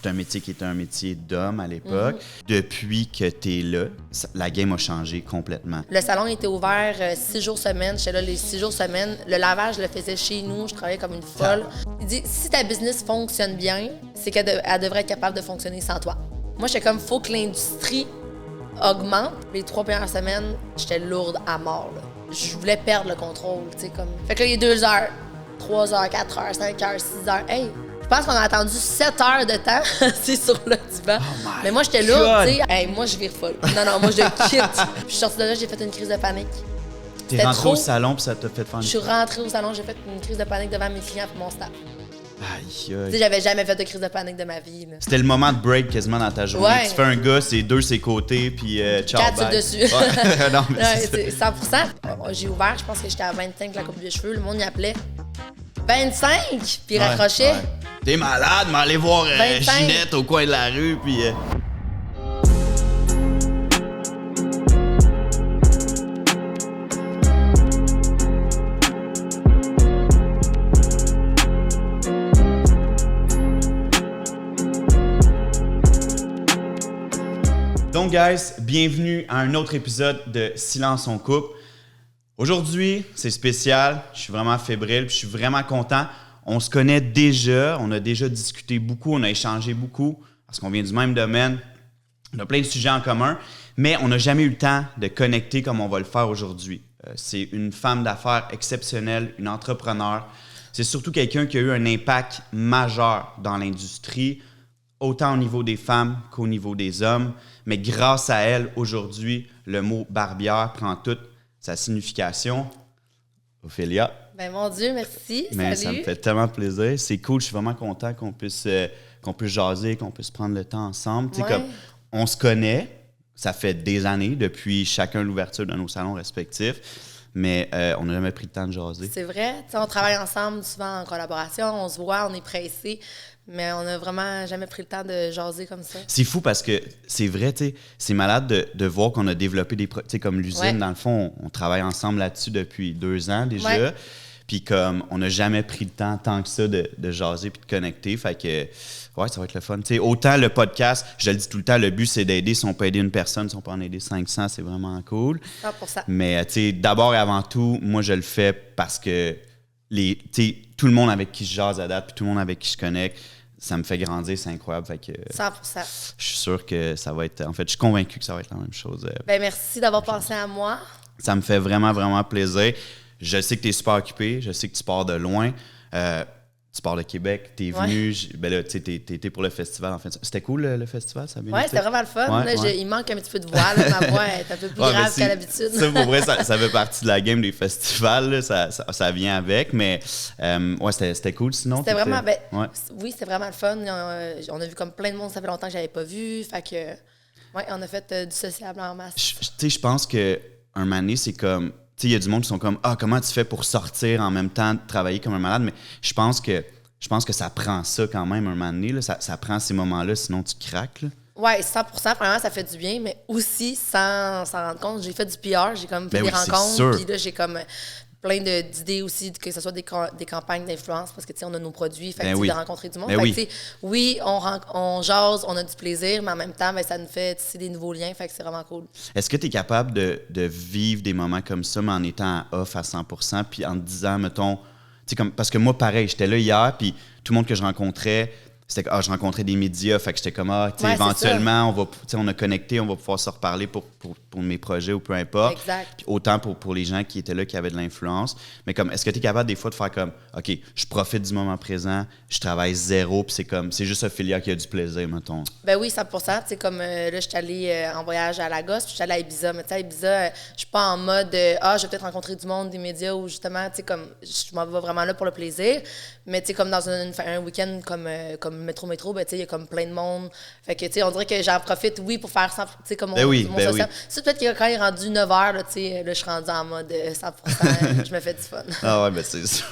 c'est un métier qui était un métier d'homme à l'époque. Depuis que tu es là, la game a changé complètement. Le salon était ouvert 6 jours semaine. J'étais là les 6 jours semaine. Le lavage, je le faisais chez nous. Je travaillais comme une folle. Il dit, si ta business fonctionne bien, c'est qu'elle devrait être capable de fonctionner sans toi. Moi, j'étais comme, faut que l'industrie augmente. Les 3 premières semaines, j'étais lourde à mort, là. Je voulais perdre le contrôle, tu sais, comme... Fait que là, il est 2 heures, 3 heures, 4 heures, 5 heures, 6 heures. Hey, je pense qu'on a attendu 7 heures de temps assis sur le divan. Mais moi, j'étais lourde, tu sais. Hey, moi, je vire folle. Non, moi, je quitte. Puis je suis sortie de là, j'ai fait une crise de panique. T'es rentrée au salon puis ça t'a fait faire une... Je suis rentrée au salon, j'ai fait une crise de panique devant mes clients et mon staff. Aïe, Tu sais, j'avais jamais fait de crise de panique de ma vie, là. C'était le moment de break quasiment dans ta journée. Ouais. Tu fais un gars, c'est 2 ses côtés, puis ciao, 4 bye. dessus. Ouais. Non, mais Ouais, c'est ça. c'est 100%. J'ai ouvert, je pense que j'étais à 25 la coupe de cheveux. Le monde y appelait 25, puis il raccrochait. Ouais. T'es malade, mais allez voir 25. Ginette au coin de la rue, puis... Donc, guys, bienvenue à un autre épisode de Silence on coupe. Aujourd'hui, c'est spécial. Je suis vraiment fébrile, puis je suis vraiment content. On se connaît déjà, on a déjà discuté beaucoup, on a échangé beaucoup, parce qu'on vient du même domaine. On a plein de sujets en commun, mais on n'a jamais eu le temps de connecter comme on va le faire aujourd'hui. C'est une femme d'affaires exceptionnelle, une entrepreneur. C'est surtout quelqu'un qui a eu un impact majeur dans l'industrie, autant au niveau des femmes qu'au niveau des hommes. Mais grâce à elle, aujourd'hui, le mot barbière prend toute sa signification. Ophélia. Ben mon Dieu, merci. Mais salut. ça me fait tellement plaisir. C'est cool, je suis vraiment content qu'on puisse jaser, qu'on puisse prendre le temps ensemble. Tu sais, comme on se connaît, ça fait des années, depuis chacun l'ouverture de nos salons respectifs, mais on n'a jamais pris le temps de jaser. C'est vrai. Tu sais, on travaille ensemble souvent en collaboration, on se voit, on est pressés, mais on n'a vraiment jamais pris le temps de jaser comme ça. C'est fou parce que c'est vrai, tu sais, c'est malade de voir qu'on a développé des... Tu sais, comme l'usine, dans le fond, on travaille ensemble là-dessus depuis 2 ans déjà. Ouais. Puis comme on n'a jamais pris le temps tant que ça de jaser puis de connecter. Fait que, ouais, ça va être le fun. Tu sais, autant le podcast, je le dis tout le temps, le but, c'est d'aider. Si on peut aider une personne, si on peut en aider 500, c'est vraiment cool. 100%. Mais, tu sais, d'abord et avant tout, moi, je le fais parce que tout le monde avec qui je jase à date puis tout le monde avec qui je connecte, ça me fait grandir, c'est incroyable. Fait que 100%. je suis sûr que ça va être... En fait, je suis convaincu que ça va être la même chose. Ben merci d'avoir pensé à moi. Ça me fait vraiment, vraiment plaisir. Je sais que tu es super occupé, je sais que tu pars de loin. Tu pars de Québec, tu es venu, ben là, tu sais, t'es pour le festival en fait. C'était cool le festival, ça a bien été? C'était vraiment le fun. Ouais, Là, ouais. il manque un petit peu de voix, là. Ma voix est un peu plus grave qu'à l'habitude. Ça, pour vrai, ça fait partie de la game des festivals, là, ça vient avec, mais ouais, c'était cool sinon. C'était vraiment, oui, c'était vraiment le fun. On a vu comme plein de monde, ça fait longtemps que j'avais pas vu. Fait que, ouais, on a fait du sociable en masse. Tu sais, je pense qu'un moment donné, c'est comme... Tu sais, il y a du monde qui sont comme « Ah, comment tu fais pour sortir en même temps de travailler comme un malade? » Mais je pense que ça prend ça quand même un moment donné. Là. Ça prend ces moments-là, sinon tu craques. Là. Oui, 100%. Vraiment, ça fait du bien, mais aussi, sans s'en rendre compte, j'ai fait du PR, j'ai comme fait des rencontres. Puis là, j'ai comme plein d'idées aussi, que ce soit des campagnes d'influence, parce que, tu sais, on a nos produits, fait de rencontrer du monde. Fait que, tu sais, oui, on jase, on a du plaisir, mais en même temps, ça nous fait tisser des nouveaux liens, fait que c'est vraiment cool. Est-ce que tu es capable de vivre des moments comme ça, mais en étant off à 100%, puis en te disant, mettons, tu sais, comme, parce que moi, pareil, j'étais là hier, puis tout le monde que je rencontrais, c'était je rencontrais des médias, fait que j'étais comme, tu sais, éventuellement, on a connecté, on va pouvoir se reparler pour mes projets ou peu importe. Exact. Puis autant pour les gens qui étaient là, qui avaient de l'influence. Mais comme, est-ce que tu es capable des fois de faire comme, OK, je profite du moment présent, je travaille zéro, puis c'est juste Ophélia qui a du plaisir, mettons. Ben oui, 100%. Tu sais, comme là, je suis allée en voyage à Lagos, puis je suis allée à Ibiza. Mais tu sais, à Ibiza, je suis pas en mode, je vais peut-être rencontrer du monde, des médias, ou justement, tu sais, comme, je m'en vais vraiment là pour le plaisir. Mais tu sais, comme dans un week-end comme Métro, ben tu sais, il y a comme plein de monde. Fait que, tu sais, on dirait que j'en profite, oui, pour faire ça, tu sais, comme mon social. Oui. C'est peut-être que quand il est rendu 9 h, là, tu sais, là, je suis rendue en mode 100%, je me fais du fun. Ah ouais, ben c'est sûr.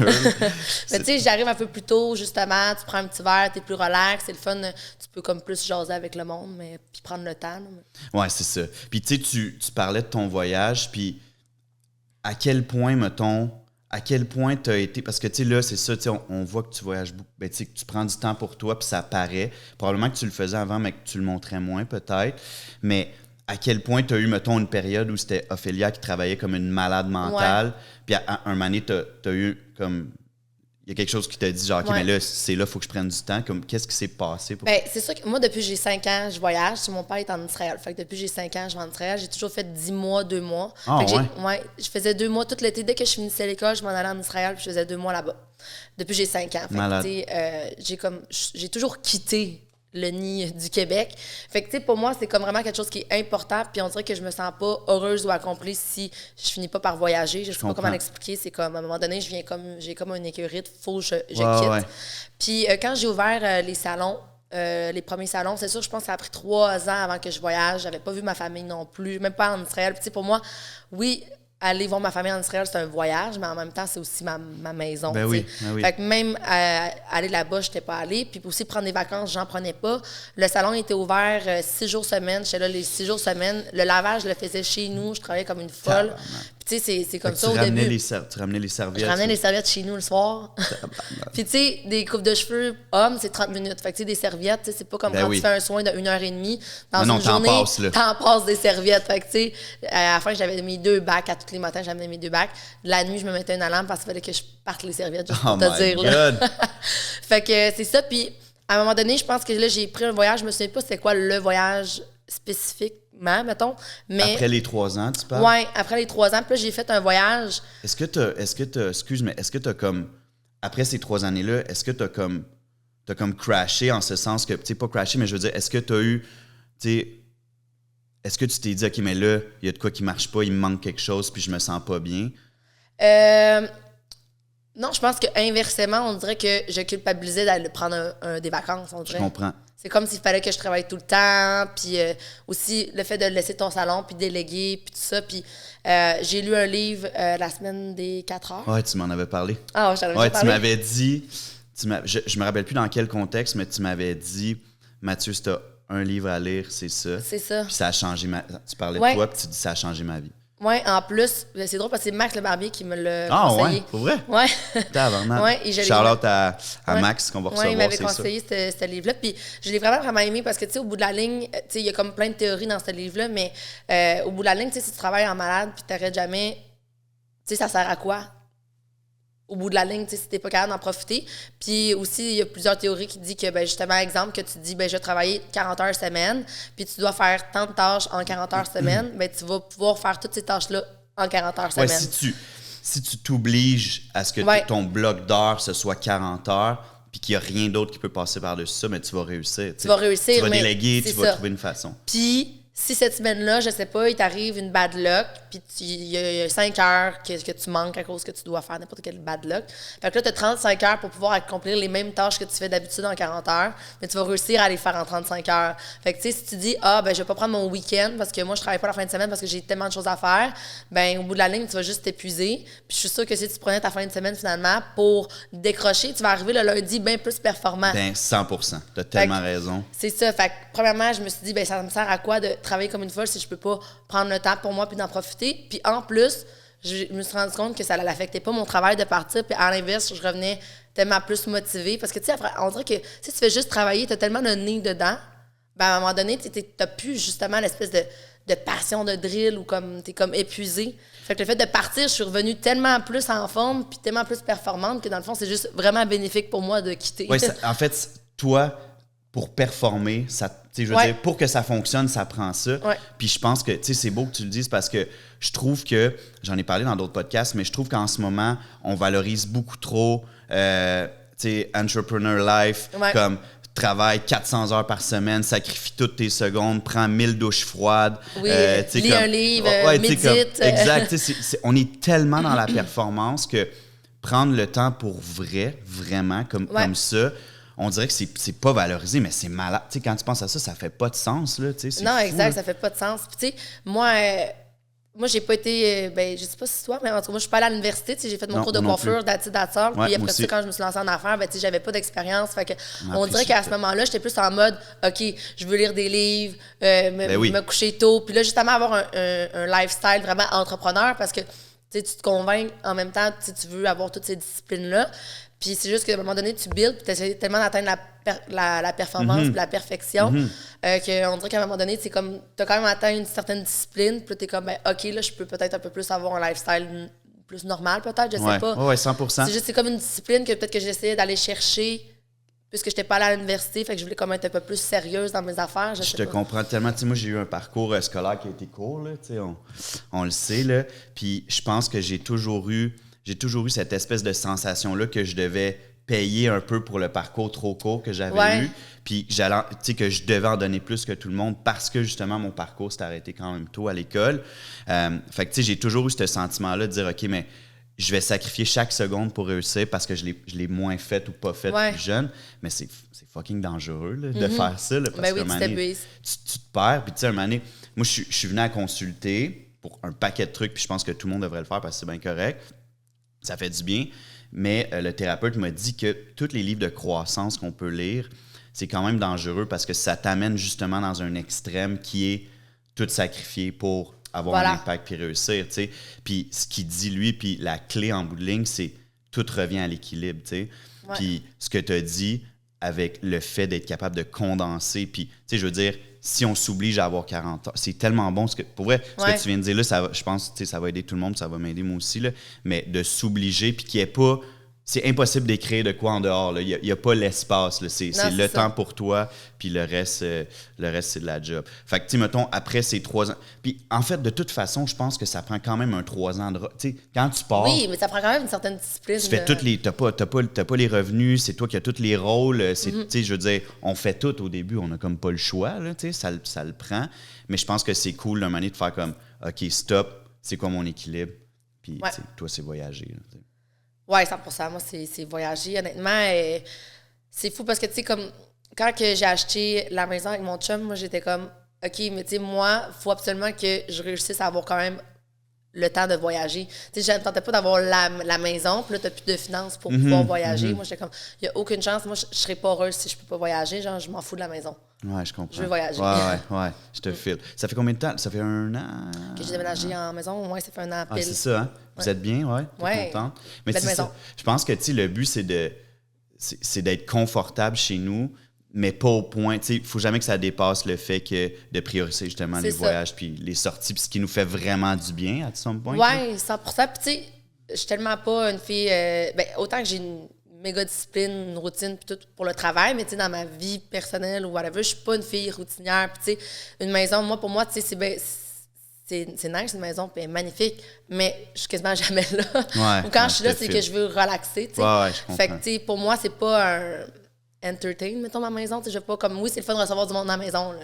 Mais tu sais, j'arrive un peu plus tôt, justement, tu prends un petit verre, t'es plus relax, c'est le fun, tu peux comme plus jaser avec le monde, mais puis prendre le temps. Ouais, c'est ça. Puis tu sais, tu parlais de ton voyage, puis à quel point, mettons, à quel point tu as été... Parce que, tu sais, là, c'est ça, tu sais, on voit que tu voyages beaucoup, ben, tu sais, que tu prends du temps pour toi, puis ça paraît. Probablement que tu le faisais avant, mais que tu le montrais moins, peut-être. Mais à quel point tu as eu, mettons, une période où c'était Ophélia qui travaillait comme une malade mentale, puis à un moment donné, tu as eu comme... Il y a quelque chose qui t'a dit, genre, OK, mais là, c'est là, il faut que je prenne du temps. Comme, qu'est-ce qui s'est passé? Ben, c'est sûr que moi, depuis que j'ai 5 ans, je voyage. Mon père est en Israël. Fait que depuis que j'ai 5 ans, je vais en Israël. J'ai toujours fait 10 mois, 2 mois. Ah, fait que je faisais 2 mois tout l'été. Dès que je finissais l'école, je m'en allais en Israël puis je faisais 2 mois là-bas. Depuis que j'ai 5 ans. Fait que, j'ai toujours quitté le nid du Québec. Fait que, tu sais, pour moi, c'est comme vraiment quelque chose qui est important, puis on dirait que je me sens pas heureuse ou accomplie si je finis pas par voyager. Je sais pas comment l'expliquer. C'est comme, à un moment donné, j'ai comme une écurie, faut que je quitte. Puis quand j'ai ouvert les salons, les premiers salons, c'est sûr, je pense que ça a pris 3 ans avant que je voyage. J'avais pas vu ma famille non plus, même pas en Israël. Puis, tu sais, pour moi, oui, aller voir ma famille en Israël, c'est un voyage, mais en même temps, c'est aussi ma maison. Ben oui. Fait que même aller là-bas, je n'étais pas allée. Puis aussi prendre des vacances, j'en prenais pas. Le salon était ouvert 6 jours semaine. J'étais là les 6 jours semaine. Le lavage, je le faisais chez nous. Je travaillais comme une folle. Puis tu sais, c'est comme ça au début. Tu ramenais les serviettes. Je ramenais les serviettes chez nous le soir. Puis tu sais, des coupes de cheveux hommes, c'est 30 minutes. Fait que tu sais, des serviettes, c'est pas comme quand tu fais un soin de 1h30. Dans une journée, t'en passes des serviettes. Fait que tu sais, à la fin, j'avais mes 2 bacs. À tous les matins, j'amenais mes 2 bacs. La nuit, je me mettais une alarme parce qu'il fallait que je parte les serviettes, juste pour te dire. Là. Fait que c'est ça. Puis à un moment donné, je pense que là, j'ai pris un voyage. Je me souviens pas c'était quoi le voyage spécifiquement, mettons. Mais après les 3 ans, tu parles? Oui, après les 3 ans. Puis là, j'ai fait un voyage. Est-ce que tu as comme, après ces 3 années-là, est-ce que tu as comme crashé en ce sens que, tu sais, pas crashé, mais je veux dire, est-ce que tu as eu, tu sais, est-ce que tu t'es dit, OK, mais là, il y a de quoi qui marche pas, il me manque quelque chose, puis je me sens pas bien? Non, je pense qu'inversement, on dirait que je culpabilisais d'aller prendre des vacances, on dirait. Je comprends. C'est comme s'il fallait que je travaille tout le temps, puis aussi le fait de laisser ton salon, puis déléguer, puis tout ça. Puis j'ai lu un livre, La semaine des 4 heures. Ouais, tu m'en avais parlé. Ah, je t'en avais parlé. Tu m'avais dit, je me rappelle plus dans quel contexte, mais tu m'avais dit, Mathieu, si t'as un livre à lire, c'est ça. C'est ça. Puis ça a changé tu parlais de toi, puis tu dis, ça a changé ma vie. Oui, en plus, c'est drôle parce que c'est Max Le Barbier qui me l'a conseillé. Ah ouais, pour vrai? Oui. Shout-out à Max qu'on va recevoir, il m'avait conseillé ce livre-là. Puis je l'ai vraiment aimé parce que, tu sais, au bout de la ligne, tu sais, il y a comme plein de théories dans ce livre-là, mais au bout de la ligne, tu sais, si tu travailles en malade puis tu n'arrêtes jamais, tu sais, ça sert à quoi? Au bout de la ligne, tu sais, si t'es pas capable d'en profiter. Puis aussi, il y a plusieurs théories qui disent que, ben justement, exemple, que tu dis, ben je vais travailler 40 heures semaine, puis tu dois faire tant de tâches en 40 heures semaine, ben tu vas pouvoir faire toutes ces tâches-là en 40 heures semaine. Si tu t'obliges à ce que ton bloc d'heures, ce soit 40 heures, puis qu'il n'y a rien d'autre qui peut passer par-dessus ça, mais tu vas réussir. Tu vas déléguer, tu vas trouver une façon. Puis, si cette semaine-là, je sais pas, il t'arrive une bad luck, puis il y a 5 heures que tu manques à cause que tu dois faire n'importe quel bad luck. Fait que là, tu as 35 heures pour pouvoir accomplir les mêmes tâches que tu fais d'habitude en 40 heures, mais tu vas réussir à les faire en 35 heures. Fait que, tu sais, si tu dis, ben, je vais pas prendre mon week-end parce que moi, je travaille pas la fin de semaine parce que j'ai tellement de choses à faire, ben, au bout de la ligne, tu vas juste t'épuiser. Puis je suis sûre que si tu prenais ta fin de semaine, finalement, pour décrocher, tu vas arriver le lundi bien plus performant. Ben, 100%. Tu as tellement raison. C'est ça. Fait que, premièrement, je me suis dit, ben, ça me sert à quoi de travailler comme une folle si je peux pas prendre le temps pour moi puis d'en profiter. Puis en plus, je me suis rendu compte que ça n'affectait pas mon travail de partir. Puis à l'inverse, je revenais tellement plus motivée. Parce que, tu sais, on dirait que si tu fais juste travailler, tu as tellement de nez dedans, ben, à un moment donné, tu n'as plus justement l'espèce de passion de drill ou comme tu es comme épuisé. Fait que le fait de partir, je suis revenue tellement plus en forme puis tellement plus performante que dans le fond, c'est juste vraiment bénéfique pour moi de quitter. Oui, en fait, toi, pour performer, je veux dire, pour que ça fonctionne, ça prend ça. Ouais. Puis je pense que, c'est beau que tu le dises parce que je trouve que, j'en ai parlé dans d'autres podcasts, mais je trouve qu'en ce moment, on valorise beaucoup trop, entrepreneur life, comme travaille 400 heures par semaine, sacrifie toutes tes secondes, prends 1000 douches froides. Oui, lis un livre, médite. Exact. On est tellement dans la performance que prendre le temps pour vrai, vraiment, comme ça, on dirait que c'est pas valorisé, mais c'est malade. Tu sais, quand tu penses à ça, ça fait pas de sens, là. Tu sais, non, fou, exact, là. ça fait pas de sens. Puis, tu sais, moi, j'ai pas été, je sais pas si c'est toi, mais en tout cas, moi, je suis pas allée à l'université. Tu sais, j'ai fait mon cours de coiffure, d'attitude. Puis après ça, quand je me suis lancée en affaires, tu sais, j'avais pas d'expérience. Fait que, on dirait qu'à ce moment-là, j'étais plus en mode, OK, je veux lire des livres, me coucher tôt. Puis là, justement, avoir un lifestyle vraiment entrepreneur parce que Tu te convaincs en même temps, tu veux avoir toutes ces disciplines-là. Puis c'est juste qu'à un moment donné, tu builds, puis tu essaies tellement d'atteindre la performance, puis la perfection, qu'on dirait qu'à un moment donné, c'est comme, tu as quand même atteint une certaine discipline, puis tu es comme, ben, OK, là, je peux peut-être un peu plus avoir un lifestyle plus normal, peut-être, je sais pas. Ouais, 100%. C'est juste, c'est comme une discipline que peut-être que j'essayais d'aller chercher, puisque je n'étais pas allée à l'université, fait que je voulais comme être un peu plus sérieuse dans mes affaires. Je te comprends tellement. Tu sais, moi, j'ai eu un parcours scolaire qui a été court, là, tu sais, on le sait, là. Puis je pense que j'ai toujours eu cette espèce de sensation-là que je devais payer un peu pour le parcours trop court que j'avais eu. Puis tu sais, que je devais en donner plus que tout le monde parce que, justement, mon parcours s'est arrêté quand même tôt à l'école. Fait que, tu sais, j'ai toujours eu ce sentiment-là de dire, OK, mais je vais sacrifier chaque seconde pour réussir parce que je l'ai moins fait ou pas fait plus jeune. Mais c'est fucking dangereux là, de faire ça. Là, parce qu'à un moment donné, tu te perds. Puis tu sais, un moment donné, moi, je suis venu à consulter pour un paquet de trucs. Puis je pense que tout le monde devrait le faire parce que c'est bien correct. Ça fait du bien. Mais le thérapeute m'a dit que tous les livres de croissance qu'on peut lire, c'est quand même dangereux parce que ça t'amène justement dans un extrême qui est tout sacrifié pour avoir un impact puis réussir, tu sais. Puis ce qu'il dit, lui, puis la clé en bout de ligne, c'est tout revient à l'équilibre, tu sais. Puis ce que tu as dit avec le fait d'être capable de condenser, puis, tu sais, je veux dire, si on s'oblige à avoir 40 heures, c'est tellement bon. Pour vrai, ce que tu viens de dire là, je pense que ça va aider tout le monde, ça va m'aider moi aussi, là, mais de s'obliger, puis qu'il n'y ait pas... C'est impossible d'écrire de quoi en dehors. Il n'y a pas l'espace. C'est le temps pour toi, puis le reste, c'est de la job. Fait que, tu sais, mettons, après ces 3 ans... Puis, en fait, de toute façon, je pense que ça prend quand même un 3 ans de... Tu sais, quand tu pars... Oui, mais ça prend quand même une certaine discipline. Tu fais toutes les... T'as pas les revenus, c'est toi qui as tous les rôles. Tu sais, je veux dire, on fait tout au début. On n'a comme pas le choix, là, tu sais, ça le prend. Mais je pense que c'est cool, d'un moment donné, de faire comme, OK, stop, c'est quoi mon équilibre? Puis, tu sais, toi, c'est voyager, là, tu sais. Oui, 100%. Moi, c'est voyager. Honnêtement, c'est fou parce que, tu sais, comme quand que j'ai acheté la maison avec mon chum, moi, j'étais comme, OK, mais tu sais, moi, il faut absolument que je réussisse à avoir quand même le temps de voyager. Tu sais, je ne tentais pas d'avoir la maison, puis là, tu n'as plus de finances pour pouvoir voyager. Moi, j'étais comme, il n'y a aucune chance. Moi, je ne serais pas heureuse si je ne peux pas voyager. Genre, je m'en fous de la maison. Ouais, je comprends. Je veux voyager. Ouais, je te file. Ça fait combien de temps? Ça fait 1 an? Que j'ai déménagé en maison, ouais, ça fait 1 an pile. Ah, c'est ça, hein? Vous êtes bien, ouais? T'es contente? Mais belle maison. Ça. Je pense que, tu sais, le but, c'est d'être confortable chez nous, mais pas au point, tu sais, il faut jamais que ça dépasse le fait que de prioriser justement les voyages puis les sorties, puis ce qui nous fait vraiment du bien à some point. Oui, 100%. Puis tu sais, je suis tellement pas une fille... autant que j'ai une méga discipline, une routine, puis tout pour le travail, mais tu sais, dans ma vie personnelle ou whatever, je suis pas une fille routinière. Puis tu sais, une maison, pour moi, tu sais, c'est nice, une maison, puis elle est magnifique, mais je suis quasiment jamais là. Ou quand je suis là, c'est que je veux relaxer, tu sais. Je comprends. Fait que, tu sais, pour moi, c'est pas un entertain, mettons, ma maison. Je veux pas comme, oui, c'est le fun de recevoir du monde dans la maison,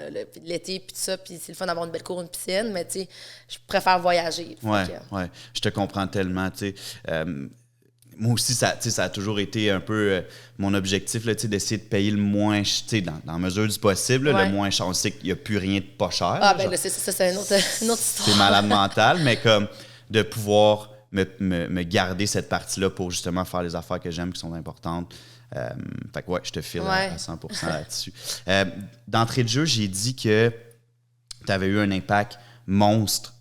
l'été, puis tout ça, puis c'est le fun d'avoir une belle cour, une piscine, mais tu sais, je préfère voyager. Ouais, je te comprends tellement, tu sais. Moi aussi, ça a toujours été un peu mon objectif, là, d'essayer de payer le moins, dans la mesure du possible, le moins cher. On sait qu'il n'y a plus rien de pas cher. Ah, ben là, c'est une autre histoire. C'est malade mental, mais comme de pouvoir me garder cette partie-là pour justement faire les affaires que j'aime qui sont importantes. Fait que je te file à 100% là-dessus. D'entrée de jeu, j'ai dit que tu avais eu un impact monstre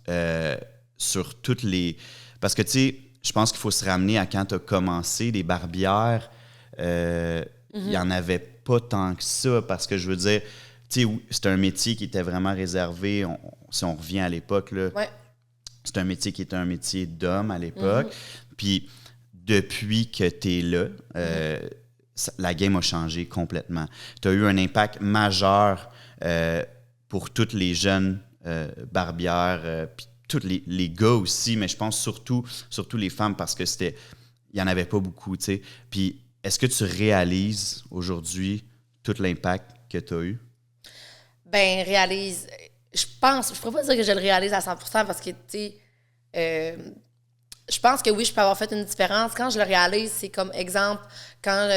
sur toutes les... Parce que, tu sais, je pense qu'il faut se ramener à quand tu as commencé, les barbières, il n'y en avait pas tant que ça, parce que je veux dire, tu sais, c'était un métier qui était vraiment réservé, si on revient à l'époque, là, c'est un métier qui était un métier d'homme à l'époque. Puis depuis que tu es là, la game a changé complètement. Tu as eu un impact majeur pour toutes les jeunes barbières, puis tous les gars aussi, mais je pense surtout les femmes parce que il n'y en avait pas beaucoup, tu sais. Puis, est-ce que tu réalises aujourd'hui tout l'impact que tu as eu? Ben, réalise. Je pourrais pas dire que je le réalise à 100% parce que, tu sais, je pense que oui, je peux avoir fait une différence. Quand je le réalise, c'est comme exemple, quand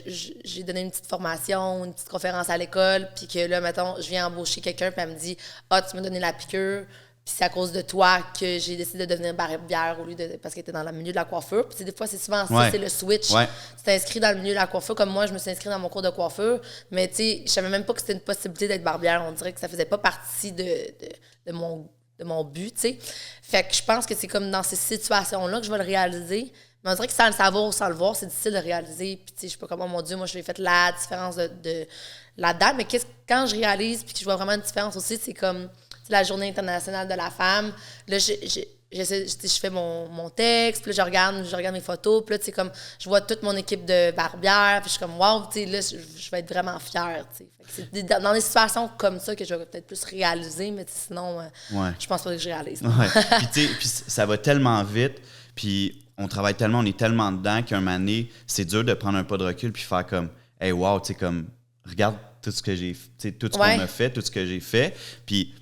j'ai donné une petite formation, une petite conférence à l'école, puis que là, mettons, je viens embaucher quelqu'un, puis elle me dit « Ah, tu m'as donné la piqûre. » Puis c'est à cause de toi que j'ai décidé de devenir barbière au lieu de... Parce qu'elle était dans le milieu de la coiffure. Puis des fois, c'est souvent ça, c'est le switch. Tu t'es inscrit dans le milieu de la coiffure, comme moi, je me suis inscrite dans mon cours de coiffure. Mais tu sais, je savais même pas que c'était une possibilité d'être barbière. On dirait que ça faisait pas partie de mon de mon but, tu sais. Fait que je pense que c'est comme dans ces situations-là que je vais le réaliser. Mais on dirait que sans le savoir ou sans le voir, c'est difficile de réaliser. Puis, tu sais, je sais pas comment, mon Dieu, moi, je l'ai fait la différence de là-dedans. Mais quand je réalise puis que je vois vraiment une différence aussi, c'est comme la Journée internationale de la femme. Là, je fais mon texte, puis là, je regarde mes photos, puis là, tu sais, comme, je vois toute mon équipe de barbières, puis je suis comme, wow, tu sais, là, je vais être vraiment fière, tu sais. C'est dans des situations comme ça que je vais peut-être plus réaliser, mais sinon, je pense pas que je réalise. Ouais. Puis ça va tellement vite, puis on travaille tellement, on est tellement dedans qu'un moment donné, c'est dur de prendre un pas de recul puis faire comme, hey, wow, tu sais, comme, regarde tout ce que j'ai, tu sais, tout ce qu'on a fait, tout ce que j'ai fait, puis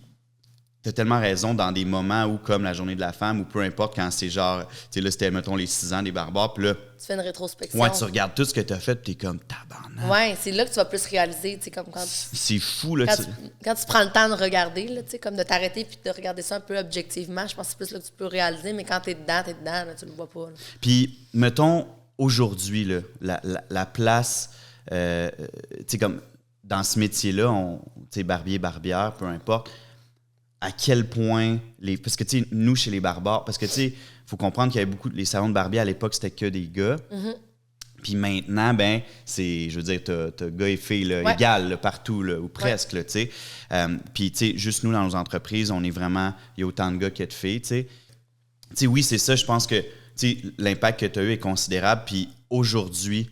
t'as tellement raison dans des moments où, comme la Journée de la femme, ou peu importe, quand c'est genre, tu sais, là, c'était, mettons, les 6 ans des barbares, puis là... Tu fais une rétrospection. Ouais, tu regardes tout ce que t'as fait, puis t'es comme, tabarnak. Ouais, c'est là que tu vas plus réaliser, tu sais, comme quand... C'est fou, là. Quand tu prends le temps de regarder, là, tu sais, comme de t'arrêter puis de regarder ça un peu objectivement, je pense que c'est plus là que tu peux réaliser, mais quand t'es dedans, là, tu le vois pas. Là. Puis, mettons, aujourd'hui, là, la place, tu sais, comme, dans ce métier-là, tu sais, barbier, barbière, peu importe, à quel point parce que tu sais nous chez les barbares parce que tu sais faut comprendre qu'il y avait beaucoup les salons de barbier à l'époque c'était que des gars. Puis maintenant ben c'est je veux dire t'as gars et filles là, égal là, partout là, ou presque là, tu sais. Puis tu sais juste nous dans nos entreprises on est vraiment il y a autant de gars que de filles, tu sais. Tu sais oui c'est ça je pense que tu sais l'impact que tu as eu est considérable puis aujourd'hui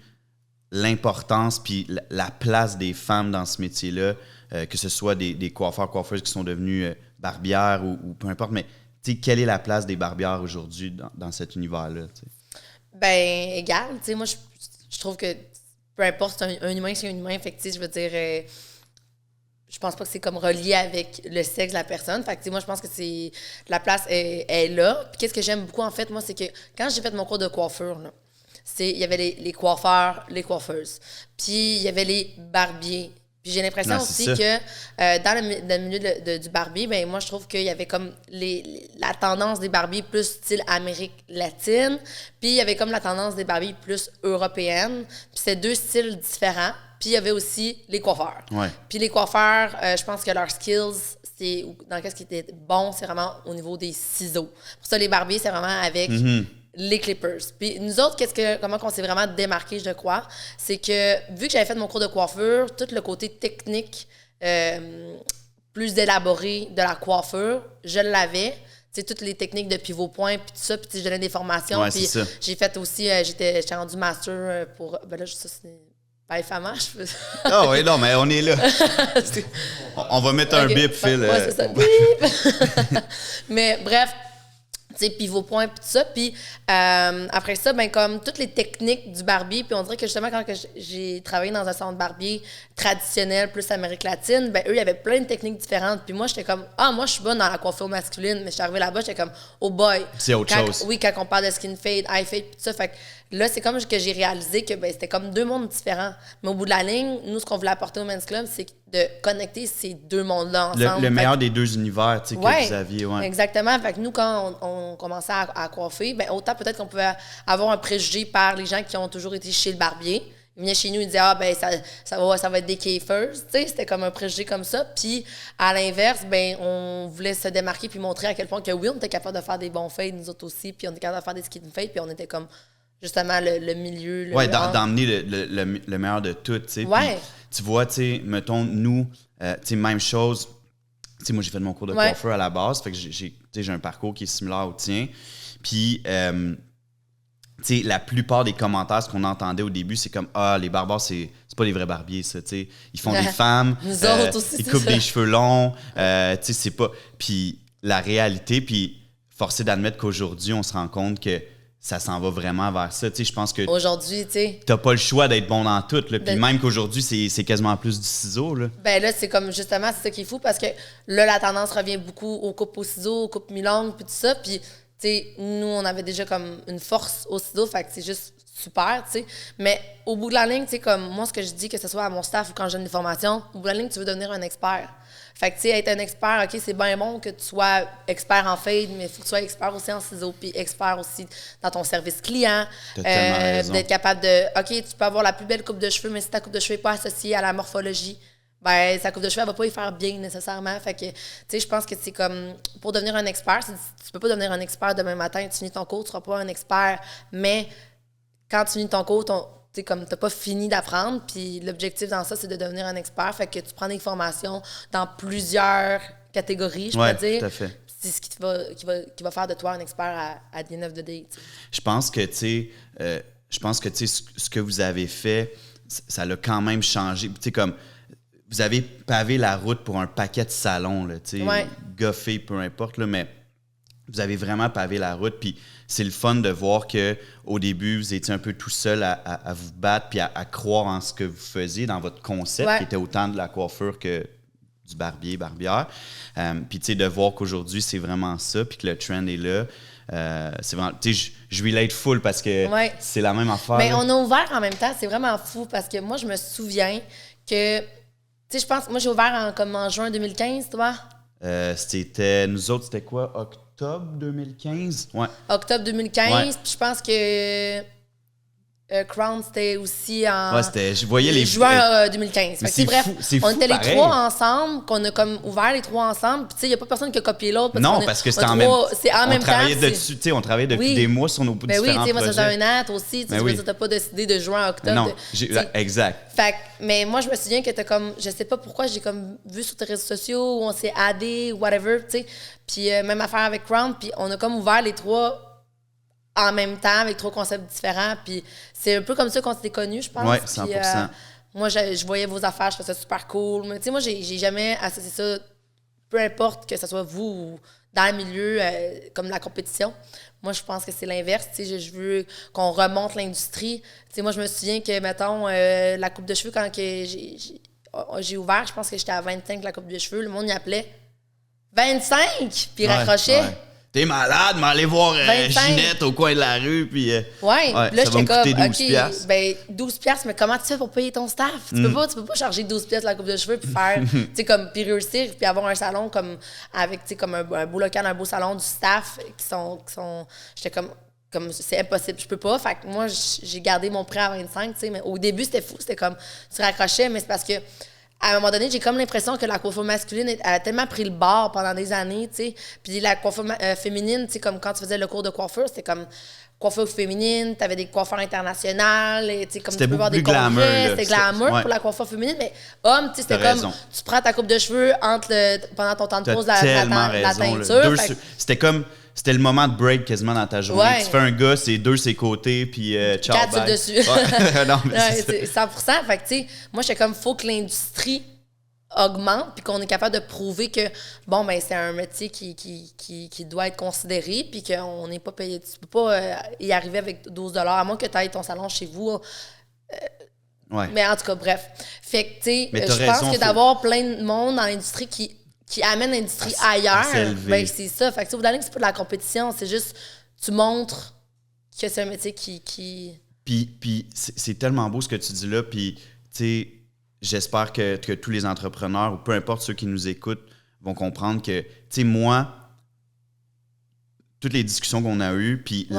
l'importance puis la place des femmes dans ce métier-là que ce soit des coiffeurs coiffeuses qui sont devenus barbières ou peu importe, mais quelle est la place des barbières aujourd'hui dans cet univers-là? T'sais? Ben, égal. Tu sais, moi, je trouve que peu importe, un humain, c'est un humain. Fait que, je veux dire, je pense pas que c'est comme relié avec le sexe de la personne. Fait que, moi, je pense que c'est la place est là. Puis qu'est-ce que j'aime beaucoup, en fait, moi, c'est que quand j'ai fait mon cours de coiffure, là, il y avait les coiffeurs, les coiffeuses. Puis il y avait les barbiers. Puis j'ai l'impression aussi que dans le milieu du barbier, ben moi, je trouve qu'il y avait comme la tendance des barbiers plus style Amérique latine, puis il y avait comme la tendance des barbiers plus européenne. Puis c'est deux styles différents. Puis il y avait aussi les coiffeurs. Ouais. Puis les coiffeurs, je pense que leurs skills, dans ce qui était bon, c'est vraiment au niveau des ciseaux. Pour ça, les barbiers, c'est vraiment avec... les clippers. Puis nous autres, comment on s'est vraiment démarqué, je crois, c'est que vu que j'avais fait mon cours de coiffure, tout le côté technique plus élaboré de la coiffure, je l'avais. Tu sais, toutes les techniques de pivot-point, puis tout ça, puis je donnais des formations. Ouais, puis j'ai fait aussi, j'étais rendu master pour... Ben là, ça, c'est pas infamant, je peux... Ah oui, non, mais on est là. on va mettre un bip, Phil. Ouais, c'est ça. Bip! Mais bref... pivot point puis tout ça. Puis après ça, ben comme toutes les techniques du barbier, puis on dirait que justement, quand j'ai travaillé dans un salon de barbier traditionnel, plus Amérique latine, ben eux, il y avait plein de techniques différentes. Puis moi, j'étais comme, moi, je suis bonne dans la coiffure masculine, mais je suis arrivée là-bas, j'étais comme, oh boy. C'est autre chose. Oui, quand on parle de skin fade, eye fade, puis tout ça. Fait que là, c'est comme que j'ai réalisé que ben, c'était comme deux mondes différents. Mais au bout de la ligne, nous, ce qu'on voulait apporter au Men's Club, c'est de connecter ces deux mondes-là ensemble. Le meilleur des deux univers que vous aviez. Ouais. Exactement. Fait que nous, quand on commençait à coiffer, ben, autant peut-être qu'on pouvait avoir un préjugé par les gens qui ont toujours été chez le barbier. Ils venaient chez nous, ils disaient ben ça va être des keefers. C'était comme un préjugé comme ça. Puis à l'inverse, ben on voulait se démarquer puis montrer à quel point que oui, on était capable de faire des bons fades, nous autres aussi. Puis on était capable de faire des skin fades. Puis on était comme justement le milieu. D'emmener le meilleur de tout. Ouais. Tu vois, mettons, nous, même chose. Moi, j'ai fait mon cours de coiffeur à la base. Fait que j'ai un parcours qui est similaire au tien. Puis, la plupart des commentaires, ce qu'on entendait au début, c'est comme les barbares, c'est pas les vrais barbiers, ça. Ils font des femmes. Nous autres aussi, ils coupent des cheveux longs. C'est pas. Puis, la réalité, puis forcé d'admettre qu'aujourd'hui, on se rend compte que ça s'en va vraiment vers ça. Je pense que aujourd'hui, t'as pas le choix d'être bon dans tout. Puis même qu'aujourd'hui, c'est quasiment plus du ciseau. Là. Ben là, c'est comme justement, c'est ça qui est fou parce que là, la tendance revient beaucoup aux coupes au ciseau, aux coupes mi-longues, puis tout ça. Puis, nous, on avait déjà comme une force au ciseau, fait que c'est juste super, tu sais. Mais au bout de la ligne, comme moi, ce que je dis, que ce soit à mon staff ou quand je donne des formations, au bout de la ligne, tu veux devenir un expert. Fait que, être un expert, OK, c'est bien bon que tu sois expert en fade, mais il faut que tu sois expert aussi en ciseaux, puis expert aussi dans ton service client. D'être capable de, OK, tu peux avoir la plus belle coupe de cheveux, mais si ta coupe de cheveux n'est pas associée à la morphologie, ben sa coupe de cheveux, elle va pas y faire bien nécessairement. Fait que, tu sais, je pense que c'est comme, pour devenir un expert, tu peux pas devenir un expert demain matin, tu finis ton cours, tu seras pas un expert, mais quand tu finis ton cours, tu sais, comme t'as pas fini d'apprendre, puis l'objectif dans ça, c'est de devenir un expert, fait que tu prends des formations dans plusieurs catégories, je peux dire. Tout à fait. C'est ce qui va faire de toi un expert à the end of the day. T'sais. Je pense que, tu sais, ce que vous avez fait, ça l'a quand même changé. Tu sais, comme, vous avez pavé la route pour un paquet de salons, là, tu sais, goffé, peu importe, là, mais vous avez vraiment pavé la route. Puis c'est le fun de voir qu'au début, vous étiez un peu tout seul à vous battre puis à croire en ce que vous faisiez dans votre concept, qui était autant de la coiffure que du barbière. Puis, tu sais, de voir qu'aujourd'hui, c'est vraiment ça, puis que le trend est là. C'est vraiment, tu sais, je relate full parce que c'est la même affaire. Mais on a ouvert en même temps, c'est vraiment fou parce que moi, je me souviens que, tu sais, je pense, moi, j'ai ouvert en juin 2015, toi? Nous autres, c'était quoi? Octobre 2015? Ouais. Octobre 2015, puis je pense que Crown, c'était aussi en je voyais les juin 2015. Fait que bref, c'est on était pareil. les trois ensemble, qu'on a comme ouvert les trois ensemble. Puis tu sais, il n'y a pas personne qui a copié l'autre. Parce que c'était en même temps. On travaillait depuis des mois sur nos différents projets. Oui, moi, ça faisait un an, toi aussi. Tu n'as pas décidé de juin à octobre. Non, exact. Fait mais moi, je me souviens que t'as comme, je sais pas pourquoi, j'ai comme vu sur tes réseaux sociaux où on s'est addé, whatever, tu sais. Puis même affaire avec Crown, puis on a comme ouvert les trois en même temps, avec trois concepts différents. Puis c'est un peu comme ça qu'on s'était connus, je pense. Oui, 100%. Puis, moi, je voyais vos affaires, je trouvais ça super cool. Mais tu sais, moi, j'ai jamais associé ça, peu importe que ce soit vous ou dans le milieu, comme la compétition. Moi, je pense que c'est l'inverse. Tu sais, je veux qu'on remonte l'industrie. Tu sais, moi, je me souviens que, mettons, la coupe de cheveux, quand j'ai ouvert, je pense que j'étais à 25 la coupe de cheveux. Le monde y appelait 25, puis il raccrochait. Ouais. T'es malade, mais allez voir Ginette au coin de la rue, puis là, j'étais comme, 12$. Ben, 12$, mais comment tu fais pour payer ton staff? Tu peux pas charger 12$ la coupe de cheveux, puis faire, tu sais, comme, puis réussir, puis avoir un salon comme, avec, tu sais, comme un beau local, un beau salon du staff, qui sont j'étais comme c'est impossible, je peux pas. Fait que moi, j'ai gardé mon prêt à 25, tu sais, mais au début, c'était fou, c'était comme, tu raccrochais, mais c'est parce que, à un moment donné, j'ai comme l'impression que la coiffure masculine elle a tellement pris le bord pendant des années, tu sais. Puis la coiffure féminine, tu sais, comme quand tu faisais le cours de coiffure, c'était comme coiffure féminine, t'avais des coiffeurs internationales, tu sais, comme tu peux voir des congrès, c'était glamour pour la coiffure féminine, mais homme, tu sais, c'était comme, tu prends ta coupe de cheveux pendant ton temps de pause, la teinture. C'était le moment de break quasiment dans ta journée. Ouais. Tu fais un gars, c'est deux ses côtés, puis ciao, 4 bye. dessus. Non, mais c'est 100%. Fait que, tu sais, moi, j'étais comme, faut que l'industrie augmente, puis qu'on est capable de prouver que, bon, ben c'est un métier qui doit être considéré, puis qu'on n'est pas payé. Tu peux pas y arriver avec 12$, à moins que tu ailles ton salon chez vous. Mais en tout cas, bref. Fait que, tu sais, je pense que d'avoir plein de monde dans l'industrie qui amène l'industrie ailleurs, ben c'est ça. Fait que, au bout de la ligne, c'est pas de la compétition, c'est juste, tu montres que c'est un métier qui... Puis c'est tellement beau ce que tu dis là, puis, tu sais, j'espère que tous les entrepreneurs, ou peu importe ceux qui nous écoutent, vont comprendre que, tu sais, moi, toutes les discussions qu'on a eues, puis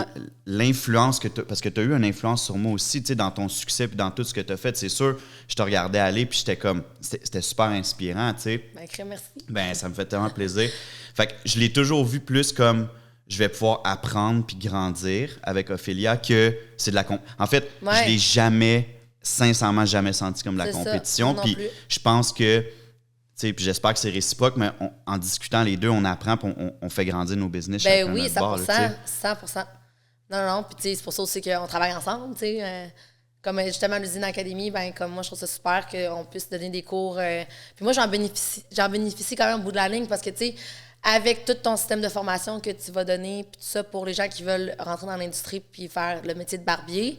l'influence que tu as, parce que tu as eu une influence sur moi aussi, tu sais, dans ton succès, puis dans tout ce que tu as fait, c'est sûr, je te regardais aller, puis j'étais comme, c'était super inspirant, tu sais. Ben, merci. Ben, ça me fait tellement plaisir. Fait que je l'ai toujours vu plus comme, je vais pouvoir apprendre puis grandir avec Ophélia, que c'est de la... En fait, je l'ai sincèrement jamais senti comme de la compétition, puis je pense que, puis j'espère que c'est réciproque, mais en discutant les deux, on apprend et on fait grandir nos business. Ben oui, 100%. Bord, 100%. Non, puis c'est pour ça aussi qu'on travaille ensemble. Comme justement l'usine Académie, ben comme moi, je trouve ça super qu'on puisse donner des cours. Puis moi, j'en bénéficie quand même au bout de la ligne parce que, tu sais, avec tout ton système de formation que tu vas donner, puis tout ça pour les gens qui veulent rentrer dans l'industrie puis faire le métier de barbier,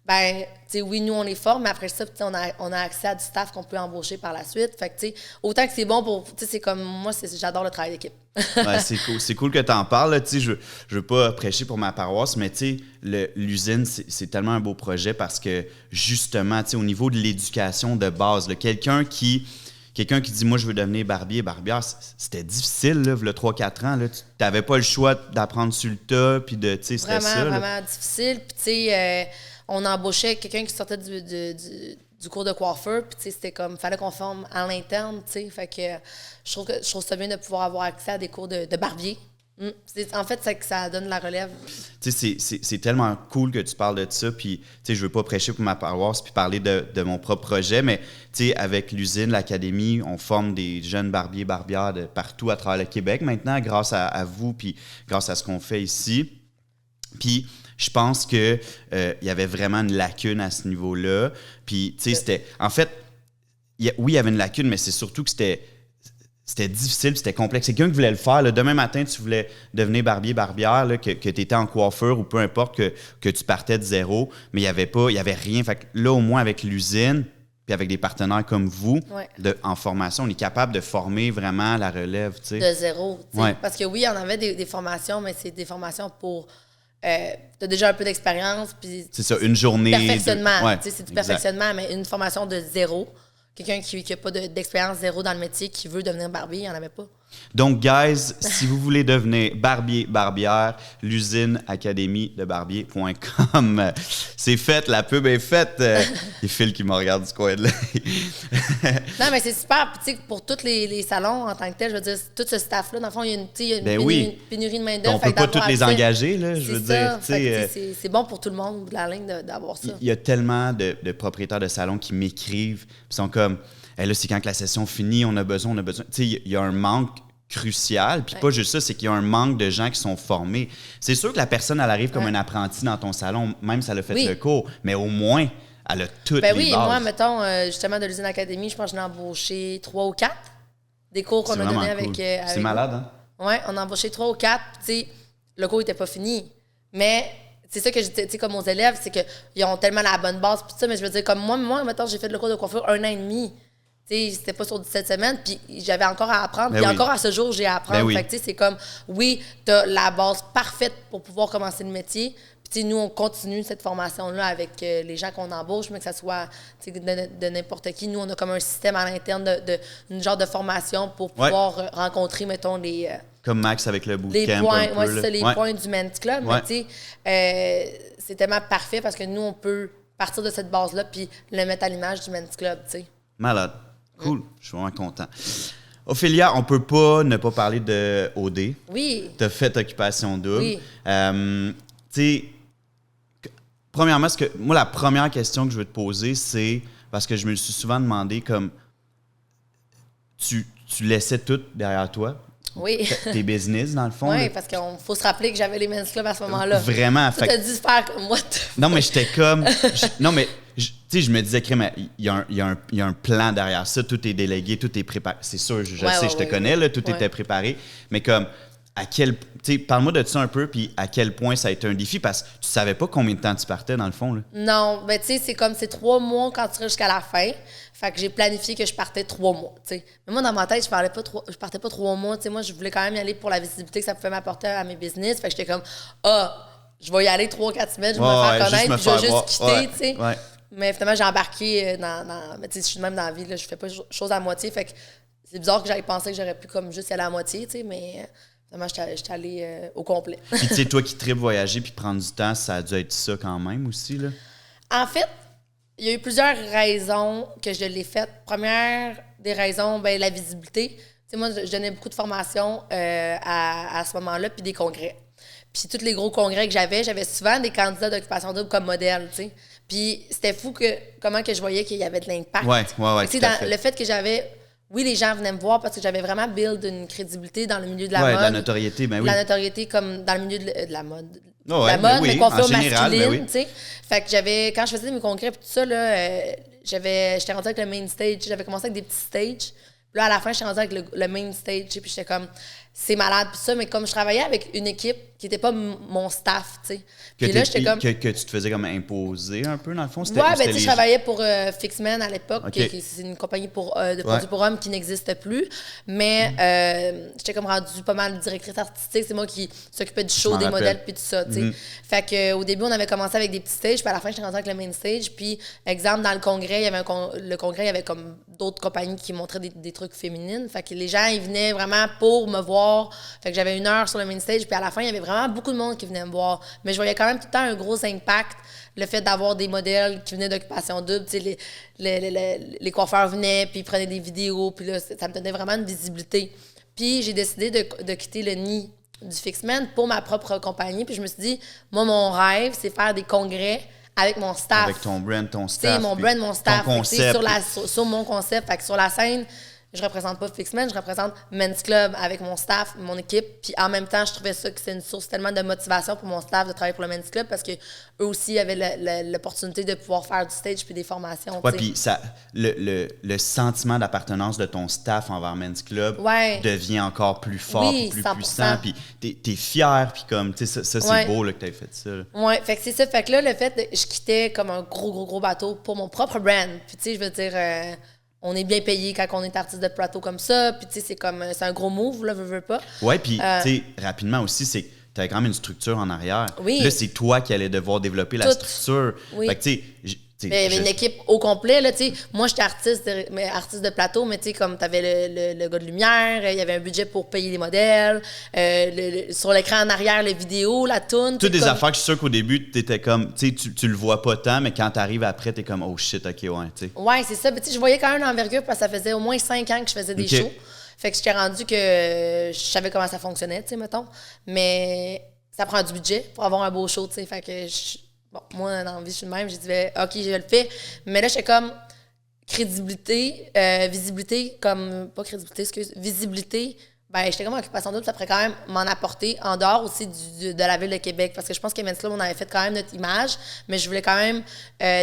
ben, tu sais, oui, nous, on les forme, mais après ça, on a accès à du staff qu'on peut embaucher par la suite. Fait que, tu sais, autant que c'est bon pour, tu sais, c'est comme, moi, j'adore le travail d'équipe. Ouais, c'est cool. C'est cool que tu en parles, tu sais, je veux pas prêcher pour ma paroisse, mais, tu sais, l'usine, c'est tellement un beau projet parce que, justement, tu sais, au niveau de l'éducation de base, quelqu'un qui dit « Moi, je veux devenir barbière », c'était difficile, là, il y a 3-4 ans. Tu n'avais pas le choix d'apprendre sur le tas, puis de, tu sais, c'était ça. Vraiment difficile. Puis, tu sais, on embauchait quelqu'un qui sortait du du cours de coiffeur. Puis, tu sais, c'était comme, fallait qu'on forme à l'interne, tu sais. Fait que je trouve ça bien de pouvoir avoir accès à des cours de barbier. En fait, c'est que ça donne la relève. Tu sais, c'est tellement cool que tu parles de ça. Puis, tu sais, je veux pas prêcher pour ma paroisse puis parler de mon propre projet, mais, tu sais, avec l'usine, l'académie, on forme des jeunes barbiers, barbières de partout à travers le Québec maintenant, grâce à vous puis grâce à ce qu'on fait ici. Puis, je pense que il y avait vraiment une lacune à ce niveau-là. Puis, tu sais, c'était... En fait, oui, il y avait une lacune, mais c'est surtout que c'était difficile, c'était complexe. C'est quelqu'un qui voulait le faire. Là. Demain matin, tu voulais devenir barbier, barbière, là, que tu étais en coiffeur ou peu importe, que tu partais de zéro, mais il n'y avait rien. Fait que là, au moins, avec l'usine, puis avec des partenaires comme vous, en formation, on est capable de former vraiment la relève. T'sais. De zéro. Ouais. Parce que oui, on avait des formations, mais c'est des formations pour... tu as déjà un peu d'expérience. Puis c'est ça, une journée. Perfectionnement. Ouais, c'est du perfectionnement, mais une formation de zéro. Quelqu'un qui n'a pas d'expérience zéro dans le métier, qui veut devenir barbier, il n'y en avait pas. Donc, guys, si vous voulez devenir barbier, barbière, l'usine académie de barbier.com. C'est fait, la pub est faite. Les Phil qui me regardent du coin de l'œil. Non, mais c'est super. Puis, pour tous les salons en tant que tel, je veux dire, tout ce staff-là, dans le fond, il y a une pénurie de main-d'œuvre. On peut pas tous les engager, là, je veux dire. C'est bon pour tout le monde, la ligne, d'avoir ça. Il y a tellement de propriétaires de salons qui m'écrivent, puis sont comme, hey, là, c'est quand que la session finit, on a besoin. Tu sais, il y a un manque crucial. Puis pas juste ça, c'est qu'il y a un manque de gens qui sont formés. C'est sûr que la personne, elle arrive comme un apprenti dans ton salon, même si elle a fait le cours, mais au moins, elle a toutes les bases. Moi, mettons, justement, de l'usine académie, je pense que j'en ai embauché 3 ou 4. Des cours qu'on a donnés avec... c'est malade, hein? Oui, on a embauché 3 ou 4. Tu sais, le cours n'était pas fini. Mais c'est ça que je dis, tu sais, comme aux élèves, c'est qu'ils ont tellement la bonne base, puis ça, mais je veux dire, comme moi, mettons, j'ai fait le cours de coiffure 1 an et demi. Tu sais, c'était pas sur 17 semaines, puis j'avais encore à apprendre. Puis encore à ce jour, j'ai à apprendre. Fait que, tu sais, c'est comme, oui, t'as la base parfaite pour pouvoir commencer le métier. Puis, tu sais, nous, on continue cette formation-là avec les gens qu'on embauche, mais que ça soit de n'importe qui. Nous, on a comme un système à l'interne une genre de formation pour pouvoir rencontrer, mettons, les... comme Max avec le bootcamp. Les points, c'est ça, les points du Men's Club. Mais, tu sais, c'est tellement parfait parce que nous, on peut partir de cette base-là puis le mettre à l'image du Men's Club, tu sais. Malade. Cool. Je suis vraiment content. Ophélia, on peut pas ne pas parler de OD. Oui. Tu as fait Occupation Double. Oui. Tu sais, premièrement, moi, la première question que je veux te poser, c'est parce que je me le suis souvent demandé, comme, tu laissais tout derrière toi? Oui. Tes business, dans le fond? Oui, parce qu'il faut se rappeler que j'avais les Men's Club à ce moment-là. Vraiment. Tu as dû faire comme moi. Non, mais j'étais comme... non, mais... Tu sais, je me disais, il y a un plan derrière ça, tout est délégué, tout est préparé. C'est sûr, je sais, je te connais, là, tout était préparé. Mais comme, tu sais, parle-moi de ça un peu, puis à quel point ça a été un défi, parce que tu savais pas combien de temps tu partais, dans le fond, là. Non, ben tu sais, c'est comme, c'est 3 mois quand tu serais jusqu'à la fin. Fait que j'ai planifié que je partais 3 mois, tu sais. Mais moi, dans ma tête, je partais pas 3 mois, tu sais. Moi, je voulais quand même y aller pour la visibilité que ça pouvait m'apporter à mes business. Fait que j'étais comme, je vais y aller 3-4 semaines, je vais me faire connaître, puis je vais juste quitter, tu sais. Ouais. Mais finalement, j'ai embarqué mais tu sais, je suis même dans la vie, là, je fais pas chose à moitié. Fait que c'est bizarre que j'aille penser que j'aurais pu comme juste y aller à moitié, tu sais, mais finalement, j'étais allée au complet. Puis tu sais, toi qui tripes voyager puis prendre du temps, ça a dû être ça quand même aussi, là? En fait, il y a eu plusieurs raisons que je l'ai faite. Première des raisons, ben la visibilité. Tu sais, moi, je donnais beaucoup de formations à ce moment-là, puis des congrès. Puis tous les gros congrès que j'avais souvent des candidats d'Occupation Double comme modèle, tu sais. Puis c'était fou comment que je voyais qu'il y avait de l'impact. Ouais, tout à fait. Le fait que j'avais... Oui, les gens venaient me voir parce que j'avais vraiment build une crédibilité dans le milieu de la mode. De la notoriété, ben oui. La notoriété comme dans le milieu de la mode. Oh, la mode, mais coiffure masculine, tu sais. Fait que quand je faisais mes congrès et tout ça, là, j'étais rendue avec le main stage. J'avais commencé avec des petits stages. Puis là, à la fin, j'étais rendue avec le main stage. Puis j'étais comme... C'est malade, puis ça, mais comme je travaillais avec une équipe qui n'était pas mon staff, tu sais. Puis là, j'étais comme... Que tu te faisais comme imposer un peu, dans le fond? Ouais, ben tu sais, je travaillais pour Fixman à l'époque, c'est une compagnie de produits pour hommes qui n'existe plus. Mais j'étais comme rendue pas mal directrice artistique. C'est moi qui s'occupais du show, des modèles, puis tout ça, tu sais. Fait qu'au début, on avait commencé avec des petits stages, puis à la fin, j'étais rendue avec le main stage. Puis, exemple, dans le congrès, il y avait le congrès, il y avait comme d'autres compagnies qui montraient des trucs féminines. Fait que les gens, ils venaient vraiment pour me voir voir. Fait que j'avais 1 heure sur le main stage. Puis à la fin, il y avait vraiment beaucoup de monde qui venait me voir. Mais je voyais quand même tout le temps un gros impact. Le fait d'avoir des modèles qui venaient d'Occupation Double. Tu sais, les coiffeurs venaient, puis ils prenaient des vidéos. Puis là, ça me donnait vraiment une visibilité. Puis j'ai décidé de quitter le nid du Fixmen pour ma propre compagnie. Puis je me suis dit, moi, mon rêve, c'est faire des congrès avec mon staff. Avec ton brand, ton staff. T'sais, mon brand, mon staff. Ton concept. Sur mon concept. Fait que sur la scène, je représente pas Fixmen, je représente Men's Club avec mon staff, mon équipe. Puis en même temps, je trouvais ça que c'est une source tellement de motivation pour mon staff de travailler pour le Men's Club parce qu'eux aussi avaient l'opportunité de pouvoir faire du stage puis des formations. Ouais, puis ça, le sentiment d'appartenance de ton staff envers Men's Club devient encore plus fort, plus 100%. puissant. Puis t'es fier, puis comme, tu sais, ça c'est beau là, que t'aies fait ça. Ouais, fait que c'est ça. Fait que là, le fait je quittais comme un gros bateau pour mon propre brand. Puis tu sais, je veux dire... on est bien payé quand on est artiste de plateau comme ça. Puis, tu sais, c'est un gros move, là, veux pas. Ouais, puis, tu sais, rapidement aussi, c'est que tu as quand même une structure en arrière. Oui. Là, c'est toi qui allais devoir développer la structure. Oui. Fait que, tu sais, il y avait une équipe au complet, là, tu sais. Moi, j'étais artiste de plateau, mais tu sais, comme tu avais le gars de lumière, il y avait un budget pour payer les modèles, sur l'écran en arrière, les vidéos, la toune. Toutes des affaires que je suis sûr qu'au début, tu étais comme, tu sais, tu le vois pas tant, mais quand tu arrives après, tu es comme, oh shit, ok, ouais, tu sais. Ouais, c'est ça. Mais tu sais, je voyais quand même l'envergure parce que ça faisait au moins 5 ans que je faisais des shows. Fait que j'étais rendu que je savais comment ça fonctionnait, tu sais, mettons. Mais ça prend du budget pour avoir un beau show, tu sais. Fait que bon, moi, dans la vie, je suis de même. J'ai dit, OK, je le fais. Mais là, j'étais comme crédibilité, visibilité, comme, pas crédibilité, visibilité. Ben, j'étais comme Occupation Double, ça pourrait quand même m'en apporter en dehors aussi de la ville de Québec. Parce que je pense que Men's Club, on avait fait quand même notre image, mais je voulais quand même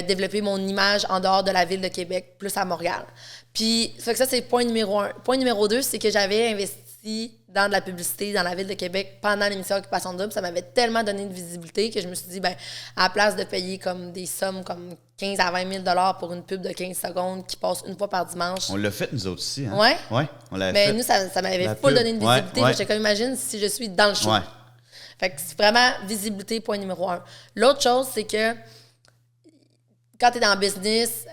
développer mon image en dehors de la ville de Québec, plus à Montréal. Puis, ça, c'est point numéro 1. Point numéro 2, c'est que j'avais investi dans de la publicité dans la ville de Québec pendant l'émission Occupation Double. Ça m'avait tellement donné de visibilité que je me suis dit, ben, à la place de payer comme des sommes comme 15 à 20 000 $ pour une pub de 15 secondes qui passe une fois par dimanche. On l'a fait, nous autres aussi. Hein? Ouais? Ouais, on l'avait fait. Mais nous, ça m'avait full donné une visibilité. J'étais comme, imagine si je suis dans le show. Ouais. Fait que c'est vraiment visibilité, point numéro 1. L'autre chose, c'est que quand tu es dans le business,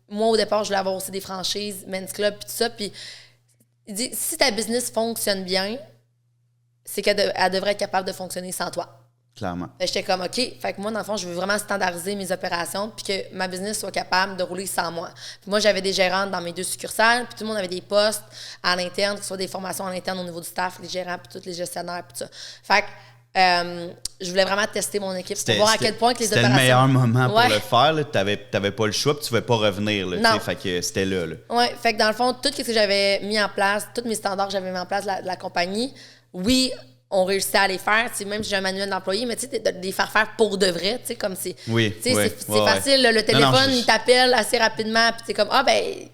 moi, au départ, je voulais avoir aussi des franchises, Men's Club, puis tout ça. Puis il dit, si ta business fonctionne bien, c'est qu'elle devrait être capable de fonctionner sans toi. Clairement. J'étais comme, OK, fait que moi, dans le fond, je veux vraiment standardiser mes opérations puis que ma business soit capable de rouler sans moi. Puis moi, j'avais des gérantes dans mes 2 succursales, puis tout le monde avait des postes à l'interne, que ce soit des formations à l'interne au niveau du staff, les gérants, puis tous les gestionnaires, puis tout ça. Fait que je voulais vraiment tester mon équipe pour voir à quel point que les opérations... C'était le meilleur moment pour le faire. Tu n'avais pas le choix puis tu ne pouvais pas revenir. Là, fait que c'était là. Oui, fait que dans le fond, tout ce que j'avais mis en place, tous mes standards que j'avais mis en place de la compagnie, oui, on réussit à les faire, même si j'ai un manuel d'employé, mais tu sais, de les faire pour de vrai, tu sais, comme c'est... Oui, c'est facile, le téléphone, il t'appelle assez rapidement, puis c'est comme,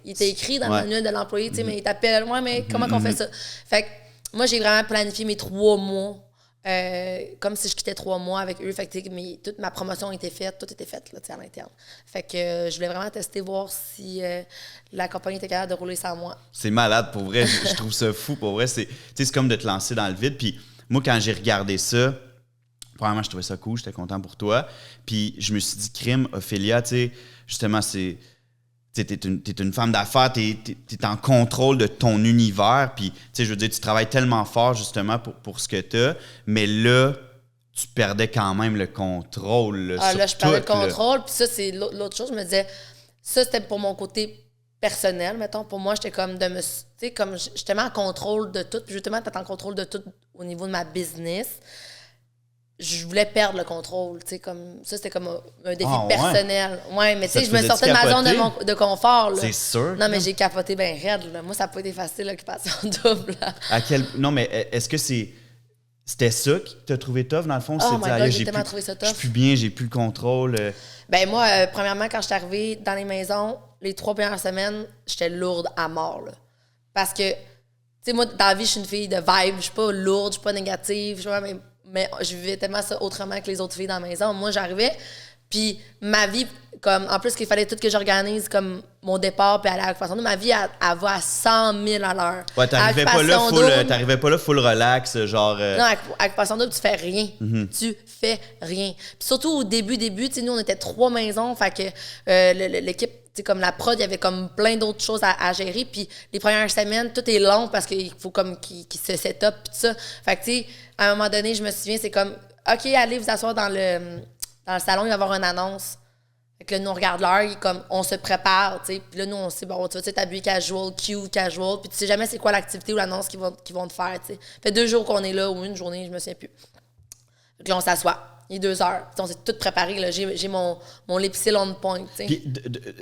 il était écrit dans le manuel de l'employé, tu sais, mais il t'appelle, ouais, mais comment qu'on fait ça? Fait que moi, j'ai vraiment planifié mes 3 mois, comme si je quittais 3 mois avec eux, fait que toute ma promotion était faite, tout était fait, là, tu sais, à l'interne. Fait que je voulais vraiment tester, voir si la compagnie était capable de rouler sans moi. C'est malade, pour vrai, je trouve ça fou, pour vrai, c'est comme de te lancer dans le vide, puis moi, quand j'ai regardé ça, premièrement, je trouvais ça cool, j'étais content pour toi. Puis je me suis dit, crime, Ophélia, tu sais, justement, t'es une femme d'affaires, t'es en contrôle de ton univers. Puis, tu sais, je veux dire, tu travailles tellement fort, justement, pour ce que t'as. Mais là, tu perdais quand même le contrôle. Là, je perdais le contrôle. Puis ça, c'est l'autre chose. Je me disais, ça, c'était pour mon côté personnel, mettons. Pour moi, j'étais comme de me... Tu sais, comme j'étais en contrôle de tout. Puis justement, t'es en contrôle de tout au niveau de ma business. Je voulais perdre le contrôle, tu sais, comme... Ça, c'était comme un défi personnel. Ouais, mais tu sais, je me sortais de ma zone de confort, là. C'est sûr. Non, mais j'ai capoté bien raide, là. Moi, ça n'a pas été facile, l'Occupation Double, là. Non, mais est-ce que c'était ça qui t'a trouvé tough, dans le fond? Oh my God, j'ai tellement trouvé ça tough. Je suis plus bien, j'ai plus le contrôle. Ben moi, premièrement, quand je suis arrivée dans les maisons, les 3 premières semaines, j'étais lourde à mort, là. Parce que, tu sais, moi, dans la vie, je suis une fille de vibe. Je suis pas lourde, je suis pas négative, mais je vivais tellement ça autrement que les autres filles dans la maison. Moi, j'arrivais, puis ma vie, comme en plus qu'il fallait tout que j'organise, comme mon départ, puis aller à l'Occupation Double, ma vie, elle va à 100 000 à l'heure. Ouais, t'arrivais pas là full relax, genre... Non, à Occupation Double, tu fais rien. Tu fais rien. Puis surtout au début, tu sais, nous, on était 3 maisons, fait que l'équipe sais, comme la prod, il y avait comme plein d'autres choses à gérer. Puis les premières semaines, tout est long parce qu'il faut comme qu'il se set up puis tout ça. Fait que, tu sais, à un moment donné, je me souviens, c'est comme, OK, allez vous asseoir dans le salon, il va y avoir une annonce. Fait que là, nous, on regarde l'heure, comme, on se prépare, tu sais. Puis là, nous, on sait, bon, tu vas t'habiller casual, cute, casual. Puis tu sais jamais c'est quoi l'activité ou l'annonce qu'ils vont te faire, tu sais. Fait 2 jours qu'on est là, ou une journée, je me souviens plus. Fait que là, on s'assoit. Il est 2 heures. Puis on s'est tout préparé, là. J'ai mon lipsil on point, tu sais. Puis,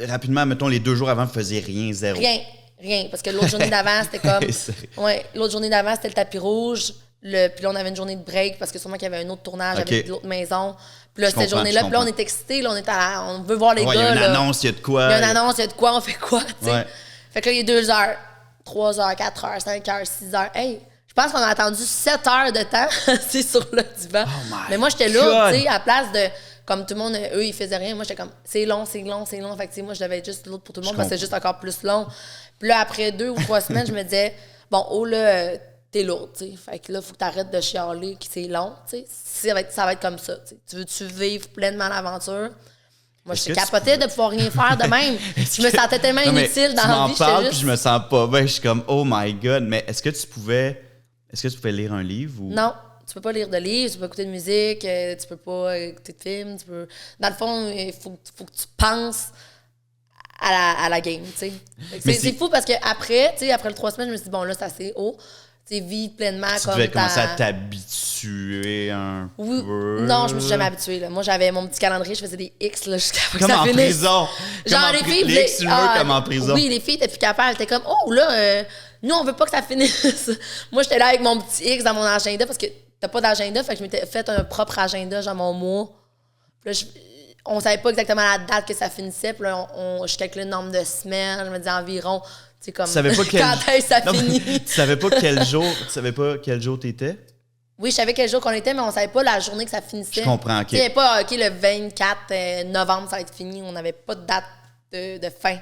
rapidement, mettons, les 2 jours avant, vous faisiez rien, zéro. Rien. Parce que l'autre journée d'avant, c'était comme... Ouais, l'autre journée d'avant, c'était le tapis rouge. Puis là, on avait une journée de break parce que sûrement qu'il y avait un autre tournage avec l'autre maison. Puis là, cette journée-là, puis là, on est excités, là, on veut voir les gars. Il y a une là. annonce, il y a de quoi. Il y a une annonce, il y a de quoi, on fait quoi, tu sais. Ouais. Fait que là, il est 2 heures, 3 heures, 4 heures, 5 heures, 6 heures. Hey, je pense qu'on a attendu 7 heures de temps, c'est sur le divan. Oh mais moi, j'étais là, tu sais, à place de. Comme tout le monde, eux, ils faisaient rien. Moi, j'étais comme, c'est long. Fait que, tu sais, moi, je devais être juste l'autre pour tout le monde parce que c'est juste encore plus long. Puis là, après 2 ou 3 semaines, je me disais, bon, oh là, t'es lourde, tu sais. Fait que là, il faut que t'arrêtes de chialer, que c'est long, tu sais. Ça va être comme ça, tu sais. Tu veux-tu vivre pleinement l'aventure? Moi, je capotais de pouvoir rien faire de même. Je me sentais tellement inutile dans la vie. Tu m'en parles, puis je me sens pas bien. Je suis comme, oh my God. Mais est-ce que tu pouvais lire un livre? Ou... Non. Tu peux pas lire de livres, tu peux pas écouter de musique, tu peux pas écouter de films, Dans le fond, il faut que tu penses à la game, tu sais. C'est fou parce que après les 3 semaines, je me suis dit, bon, là, c'est assez haut. Tu sais, vis pleinement tu comme devais commencer à t'habituer un peu. Non, je me suis jamais habituée, là. Moi, j'avais mon petit calendrier, je faisais des X, là, jusqu'à ce que comme ça en finisse. Prison. Genre, les filles... Les X comme en prison. Oui, les filles étaient plus capables. Elles étaient comme, oh, là, nous, on veut pas que ça finisse. Moi, j'étais là avec mon petit X dans mon agenda parce que t'as pas d'agenda, fait que je m'étais fait un propre agenda, genre mon mois. Puis là, on savait pas exactement la date que ça finissait. Puis là, je calculais le nombre de semaines. Je me disais environ, tu sais, comme, tu savais pas quand est-ce que ça finit? Tu savais pas quel jour t'étais? Oui, je savais quel jour qu'on était, mais on savait pas la journée que ça finissait. Je comprends, OK. Il n'y avait pas, OK, le 24 novembre, ça va être fini. On n'avait pas de date de fin.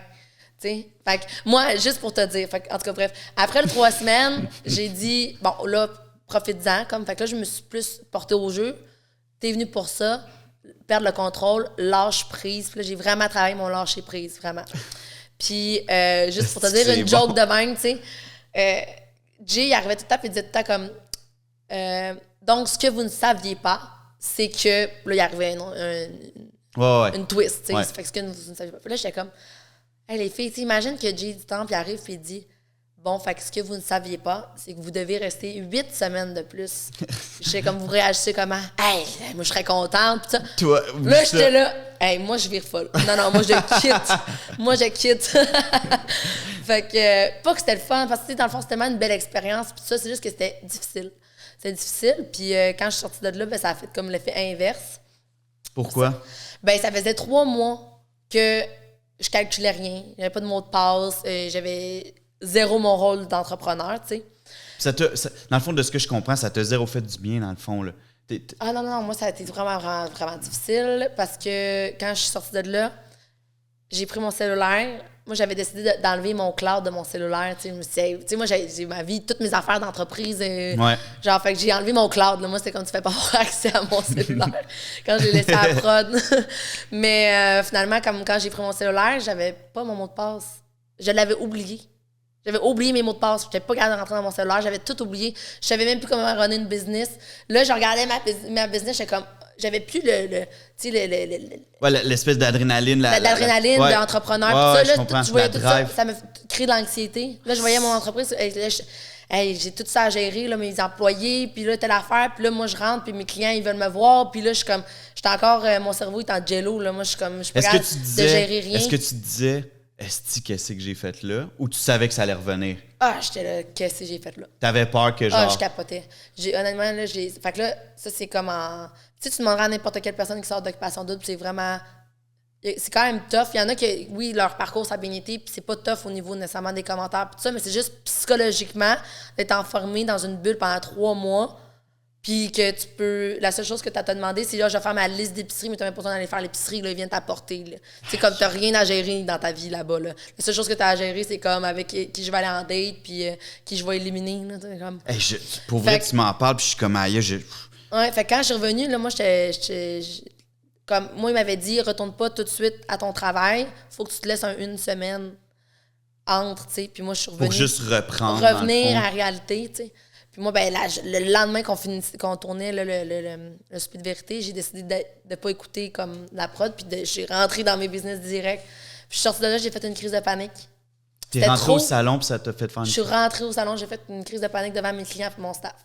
T'sais? Fait que moi, juste pour te dire, en tout cas, bref, après les 3 semaines, j'ai dit, bon, là, profite-en, comme, fait que là, je me suis plus portée au jeu. T'es venu pour ça, perdre le contrôle, lâche prise. Puis là, j'ai vraiment travaillé mon lâcher prise, vraiment. Puis, juste pour te dire une joke de même, tu sais, Jay, il arrivait tout le temps, puis il disait tout le temps comme, donc, ce que vous ne saviez pas, c'est que, là, il arrivait une twist, tu sais. Fait que ce que vous ne saviez pas. Puis là, j'étais comme, hey, les filles, imagine que Jay du Temple arrive et il dit, bon, fait que ce que vous ne saviez pas, c'est que vous devez rester 8 semaines de plus. Je sais comme vous réagissez comment? Hey, moi, je serais contente. Pis ça. Toi, là, j'étais là. Hey, moi, je vire folle. Non, moi, je quitte. Fait que, pas que c'était le fun, parce que, dans le fond, c'était tellement une belle expérience. Puis ça, c'est juste que c'était difficile. C'était difficile. Puis quand je suis sortie de là, ben, ça a fait comme l'effet inverse. Pourquoi? Ben, ça faisait 3 mois que je calculais rien. J'avais pas de mot de passe. J'avais 0 mon rôle d'entrepreneur, tu sais. Dans le fond, de ce que je comprends, ça t'a 0 fait du bien, dans le fond, là. Ah non, moi, ça a été vraiment, vraiment, vraiment difficile parce que quand je suis sortie de là, j'ai pris mon cellulaire. Moi, j'avais décidé d'enlever mon cloud de mon cellulaire, tu sais. Je me suis dit, tu sais, moi, j'ai ma vie, toutes mes affaires d'entreprise. Genre, fait que j'ai enlevé mon cloud, là. Moi, c'était comme tu fais pas avoir accès à mon cellulaire quand j'ai laissé à la prod. Mais finalement, quand j'ai pris mon cellulaire, j'avais pas mon mot de passe. Je l'avais oublié. J'avais oublié mes mots de passe. Je n'étais pas capable de rentrer dans mon cellulaire. J'avais tout oublié. Je savais même plus comment runner une business. Là, je regardais ma business. J'étais comme... J'avais plus l'espèce d'adrénaline. L'adrénaline d'entrepreneur. Ouais, je voyais tout ça. Ça me crée de l'anxiété. Là, je voyais mon entreprise. J'ai tout ça à gérer, là, mes employés. Puis là, telle affaire. Puis là, moi, je rentre. Puis mes clients, ils veulent me voir. Puis là, je suis comme... J'étais encore... mon cerveau est en jello. Là. Moi, je suis comme... Je suis pas capable de gérer rien. Est-ce que tu disais... Est-ce qu'est-ce que j'ai fait là? Ou tu savais que ça allait revenir? Ah, j'étais là, qu'est-ce que j'ai fait là? T'avais peur que genre... Ah, je capotais. Honnêtement, là, fait que là, ça, c'est comme en... Tu sais, tu demanderas à n'importe quelle personne qui sort d'Occupation Double, c'est vraiment... C'est quand même tough. Il y en a qui, oui, leur parcours, ça a bien été, puis c'est pas tough au niveau nécessairement des commentaires, tout ça, mais c'est juste psychologiquement d'être enfermé dans une bulle pendant 3 mois. Puis que tu peux... La seule chose que tu as demandé, c'est là, je vais faire ma liste d'épicerie, mais tu n'as même pas besoin d'aller faire l'épicerie, là, ils viennent t'apporter. C'est comme tu n'as rien à gérer dans ta vie là-bas. Là. La seule chose que tu as à gérer, c'est comme avec qui je vais aller en date, puis qui je vais éliminer. Là, comme... Hey, pour vrai, tu m'en parles, puis je suis comme aïe. Ouais, fait que quand je suis revenue, là, moi, comme moi, il m'avait dit, retourne pas tout de suite à ton travail, faut que tu te laisses une semaine entre, tu sais. Puis moi, je suis revenue. Pour juste reprendre. Revenir à la réalité, tu sais. Puis moi, ben, le lendemain qu'on tournait le souper de vérité, j'ai décidé de ne pas écouter comme la prod, puis j'ai rentré dans mes business direct. Puis je suis sortie de là, j'ai fait une crise de panique. T'es rentrée au salon, puis ça t'a fait faire une... Je suis rentrée au salon, j'ai fait une crise de panique devant mes clients et mon staff.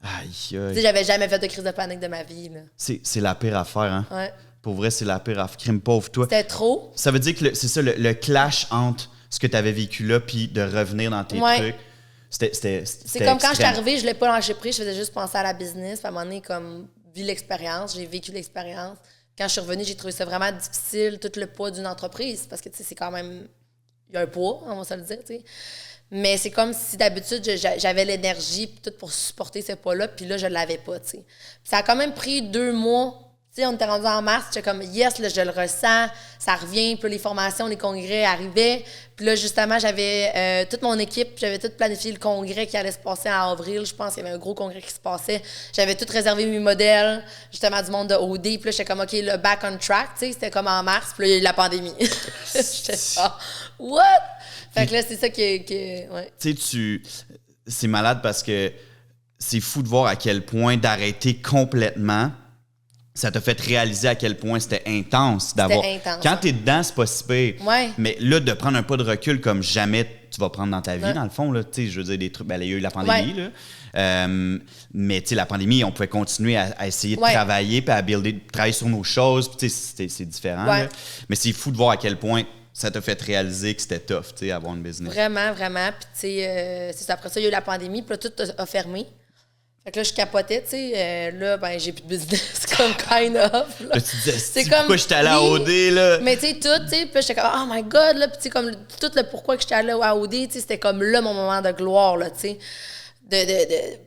Aïe, tu sais, j'avais jamais fait de crise de panique de ma vie, là. C'est la pire affaire, hein? Ouais. Pour vrai, c'est la pire affaire. Crime pauvre, toi. C'était trop. Ça veut dire que c'est ça, le clash entre ce que tu avais vécu là, puis de revenir dans tes trucs. C'est comme quand je suis arrivée, je l'ai pas lâché prise, je faisais juste penser à la business. Puis à un moment donné, comme, vu l'expérience, j'ai vécu l'expérience. Quand je suis revenue, j'ai trouvé ça vraiment difficile, tout le poids d'une entreprise. Parce que, tu sais, c'est quand même... Il y a un poids, on va se le dire, tu sais. Mais c'est comme si d'habitude, j'avais l'énergie tout pour supporter ce poids-là, puis là, je l'avais pas, tu sais. Ça a quand même pris 2 mois. Tu sais, on était rendu en mars, j'étais comme, yes, là, je le ressens, ça revient, puis les formations, les congrès arrivaient. Puis là, justement, j'avais toute mon équipe, j'avais tout planifié le congrès qui allait se passer en avril. Je pense qu'il y avait un gros congrès qui se passait. J'avais tout réservé mes modèles, justement, du monde de OD. Puis là, j'étais comme, OK, le back on track, tu sais, c'était comme en mars, puis là, il y a eu la pandémie. J'étais ça, what? Fait que là, c'est ça qui ouais. Tu sais, c'est malade parce que c'est fou de voir à quel point d'arrêter complètement, ça t'a fait réaliser à quel point c'était intense d'avoir. Quand t'es dedans, c'est pas si pire. Ouais. Mais là, de prendre un pas de recul comme jamais tu vas prendre dans ta vie, dans le fond, là, tu sais, je veux dire, des trucs. Ben, il y a eu la pandémie, là. Mais, tu sais, la pandémie, on pouvait continuer à essayer de travailler, puis à travailler sur nos choses, puis, tu sais, c'est différent. Là. Mais c'est fou de voir à quel point ça t'a fait réaliser que c'était tough, tu sais, avoir une business. Vraiment, vraiment. Puis, tu sais, c'est ça. Après ça, il y a eu la pandémie, puis là, tout a fermé. Fait que là, je capotais, tu sais. Là, ben, j'ai plus de business, comme kind of. Là, tu disais, c'est pourquoi j'étais allée à OD, là? Mais tu sais, tout, tu sais. Puis j'étais comme, oh my God, là. Puis tu sais, comme tout le pourquoi que j'étais allée à OD, tu sais, c'était comme là, mon moment de gloire, là, tu sais.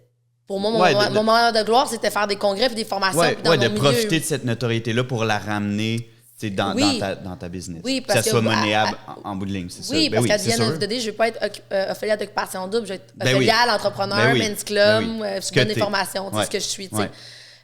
Pour moi, mon moment de gloire, c'était faire des congrès puis des formations. Ouais, puis dans mon profiter milieu. de cette notoriété-là pour la ramener dans ta business. Oui, que parce ça soit monnayable en bout de ligne, c'est ça. Oui, parce qu'à c'est the end of the day, je ne veux pas être affiliée d'Occupation Double, je veux être affiliée à l'entrepreneur, men's club, je donne des formations, tu sais ce que je suis, tu sais.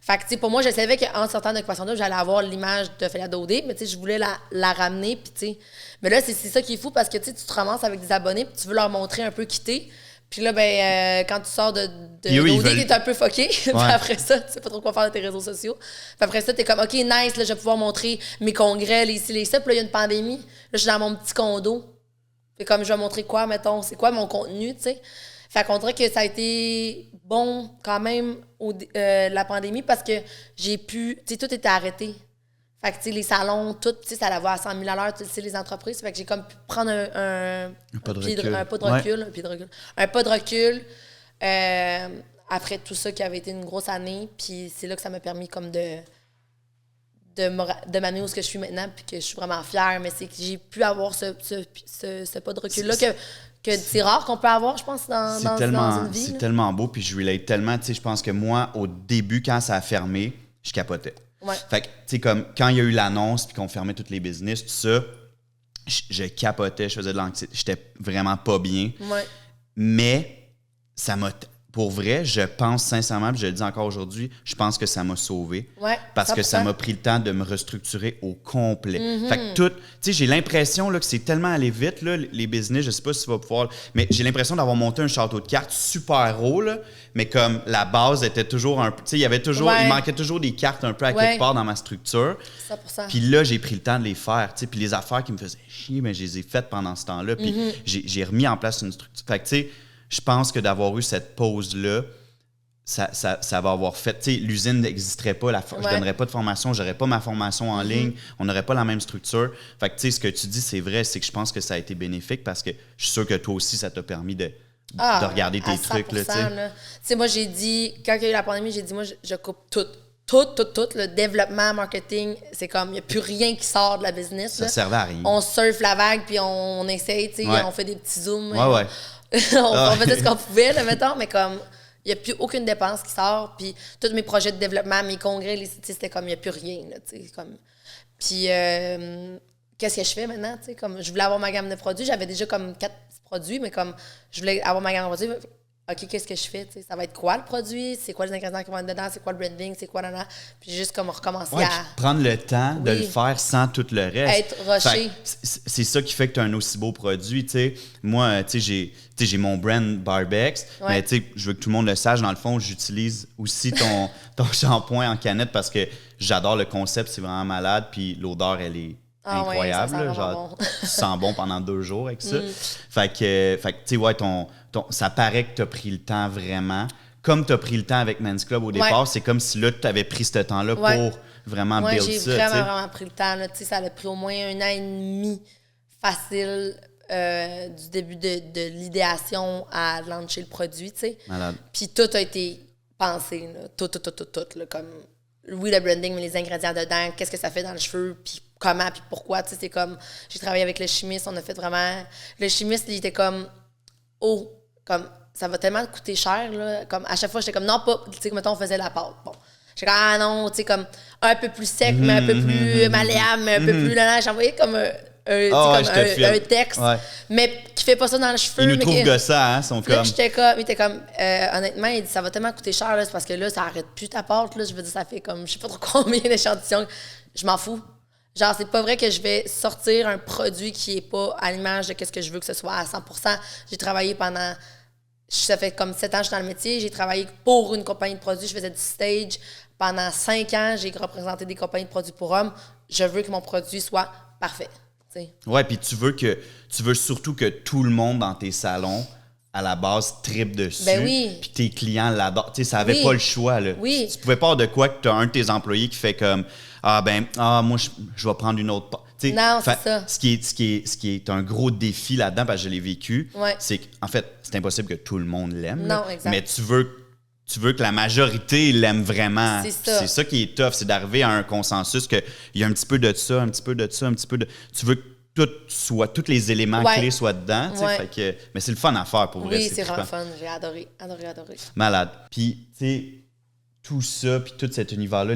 Fait que, tu sais, pour moi, je savais qu'en sortant d'Occupation Double, j'allais avoir l'image d'affiliée d'OD, mais tu sais, je voulais la ramener, puis tu sais. Mais là, c'est ça qui est fou parce que tu te ramasses avec des abonnés, puis tu veux leur montrer un peu quitter. Puis là, ben, quand tu sors d'OD, t'es un peu fucké. Puis après ça, tu sais pas trop quoi faire de tes réseaux sociaux. Puis après ça, t'es comme, OK, nice, là, je vais pouvoir montrer mes congrès, les ci, les ça. Puis là, il y a une pandémie. Là, je suis dans mon petit condo. Puis comme, je vais montrer quoi, mettons, c'est quoi mon contenu, tu sais. Fait qu'on dirait que ça a été bon quand même, la pandémie, parce que j'ai pu, tu sais, tout était arrêté. Fait que, tu sais, les salons, tout, tu sais, ça la va à 100 000 à l'heure, tu sais, les entreprises. Fait que j'ai comme pu prendre un pas de recul. Après tout ça qui avait été une grosse année. Puis c'est là que ça m'a permis comme de m'amener où ce que je suis maintenant, puis que je suis vraiment fière. Mais c'est que j'ai pu avoir ce pas de recul-là que c'est rare qu'on peut avoir, je pense, dans une vie. C'est tellement beau, puis je relate tellement. Tu sais, je pense que moi, au début, quand ça a fermé, je capotais. Ouais. Fait que, tu sais, comme quand il y a eu l'annonce puis qu'on fermait tous les business, tout ça, je capotais, je faisais de l'anxiété. J'étais vraiment pas bien. Ouais. Mais ça m'a... Pour vrai, je pense sincèrement, puis je le dis encore aujourd'hui, je pense que ça m'a sauvé. Ouais, parce que ça m'a pris le temps de me restructurer au complet. Fait que tout... Tu sais, j'ai l'impression là, que c'est tellement allé vite, là, les business, je sais pas si tu vas pouvoir... Mais j'ai l'impression d'avoir monté un château de cartes super haut, là, mais comme la base était toujours un peu... Tu sais, il y avait toujours... Il manquait toujours des cartes un peu à quelque part dans ma structure. 100%. Puis là, j'ai pris le temps de les faire, tu sais. Puis les affaires qui me faisaient chier, mais je les ai faites pendant ce temps-là. Puis j'ai remis en place une structure. Fait que, tu sais, je pense que d'avoir eu cette pause-là, ça va avoir fait... Tu sais, l'usine n'existerait pas, je ne donnerais pas de formation, je n'aurais pas ma formation en ligne, on n'aurait pas la même structure. Fait que, tu sais, ce que tu dis, c'est vrai, c'est que je pense que ça a été bénéfique parce que je suis sûr que toi aussi, ça t'a permis de regarder tes trucs, là, tu sais. Tu sais, moi, j'ai dit, quand il y a eu la pandémie, j'ai dit, moi, je coupe tout. Tout. Le développement, marketing, c'est comme, il n'y a plus rien qui sort de la business. Ça servait à rien. On surfe la vague, puis on essaye, tu sais, on fait des petits zooms. Ouais. On faisait ce qu'on pouvait, là, mettons, mais comme, il n'y a plus aucune dépense qui sort, puis tous mes projets de développement, mes congrès, c'était comme, il n'y a plus rien, là, tu sais, comme... Puis, qu'est-ce que je fais maintenant, tu sais, comme, je voulais avoir ma gamme de produits, j'avais déjà comme 4 produits, mais comme, je voulais avoir ma gamme de produits, OK, qu'est-ce que je fais? T'sais, ça va être quoi le produit? C'est quoi les ingrédients qui vont être dedans? C'est quoi le branding? C'est quoi là? Puis juste comme recommencer Ouais, à... puis prendre le temps de le faire sans tout le reste. Être rushé. C'est ça qui fait que tu as un aussi beau produit. T'sais. Moi, j'ai mon brand Barbex, mais je veux que tout le monde le sache. Dans le fond, j'utilise aussi ton shampoing en canette parce que j'adore le concept. C'est vraiment malade. Puis l'odeur, elle est incroyable. Ouais, ça là, genre, bon. tu sens bon pendant 2 jours avec ça. Fait que tu sais, ouais, ça paraît que tu as pris le temps vraiment. Comme tu as pris le temps avec Men's Club au départ, c'est comme si là, tu avais pris ce temps-là pour vraiment build j'ai ça. vraiment pris le temps. Là, ça a pris au moins 1 an et demi facile du début de l'idéation à lancer le produit. Malade. Puis tout a été pensé. Là, tout. Là, comme, oui, le branding, mais les ingrédients dedans, qu'est-ce que ça fait dans le cheveu, puis comment, puis pourquoi. C'est comme, j'ai travaillé avec le chimiste, on a fait vraiment... Le chimiste, il était comme... Oh, comme ça va tellement coûter cher, là. Comme à chaque fois, j'étais comme non, pas, tu sais, mettons, on faisait la pâte. Bon. J'étais comme ah non, tu sais, comme un peu plus sec, mais un peu plus malléable, mais un peu plus là. J'envoyais comme un texte, mais qui fait pas ça dans le cheveu. Ils nous mais trouvent gossants, hein, sont comme. Là, il était comme, honnêtement, il dit ça va tellement coûter cher, là, c'est parce que là, ça arrête plus ta pâte, là. Je veux dire, ça fait comme, je sais pas trop combien d'échantillons. Je m'en fous. Genre, c'est pas vrai que je vais sortir un produit qui est pas à l'image de ce que je veux que ce soit à 100%. J'ai travaillé pendant... Ça fait comme 7 ans que je suis dans le métier. J'ai travaillé pour une compagnie de produits. Je faisais du stage. Pendant 5 ans, j'ai représenté des compagnies de produits pour hommes. Je veux que mon produit soit parfait. T'sais. Ouais, puis tu veux surtout que tout le monde dans tes salons, à la base, tripe dessus. Ben oui. Puis tes clients l'adorent. Tu sais, ça avait pas le choix, là. Oui. Tu pouvais pas avoir de quoi que tu as un de tes employés qui fait comme moi, je vais prendre une autre. T'sais, non, c'est ça. Ce qui est un gros défi là-dedans, parce que je l'ai vécu, c'est qu'en fait, c'est impossible que tout le monde l'aime. Non, exact. Mais tu veux que la majorité l'aime vraiment. C'est ça. C'est ça qui est tough, c'est d'arriver à un consensus qu'il y a un petit peu de ça, un petit peu de ça, un petit peu de... Tu veux que tous les éléments clés soient dedans. Fait que, mais c'est le fun à faire pour vrai. Oui, c'est vraiment fun. J'ai adoré. Malade. Puis, tu sais, tout ça, puis tout cet univers-là,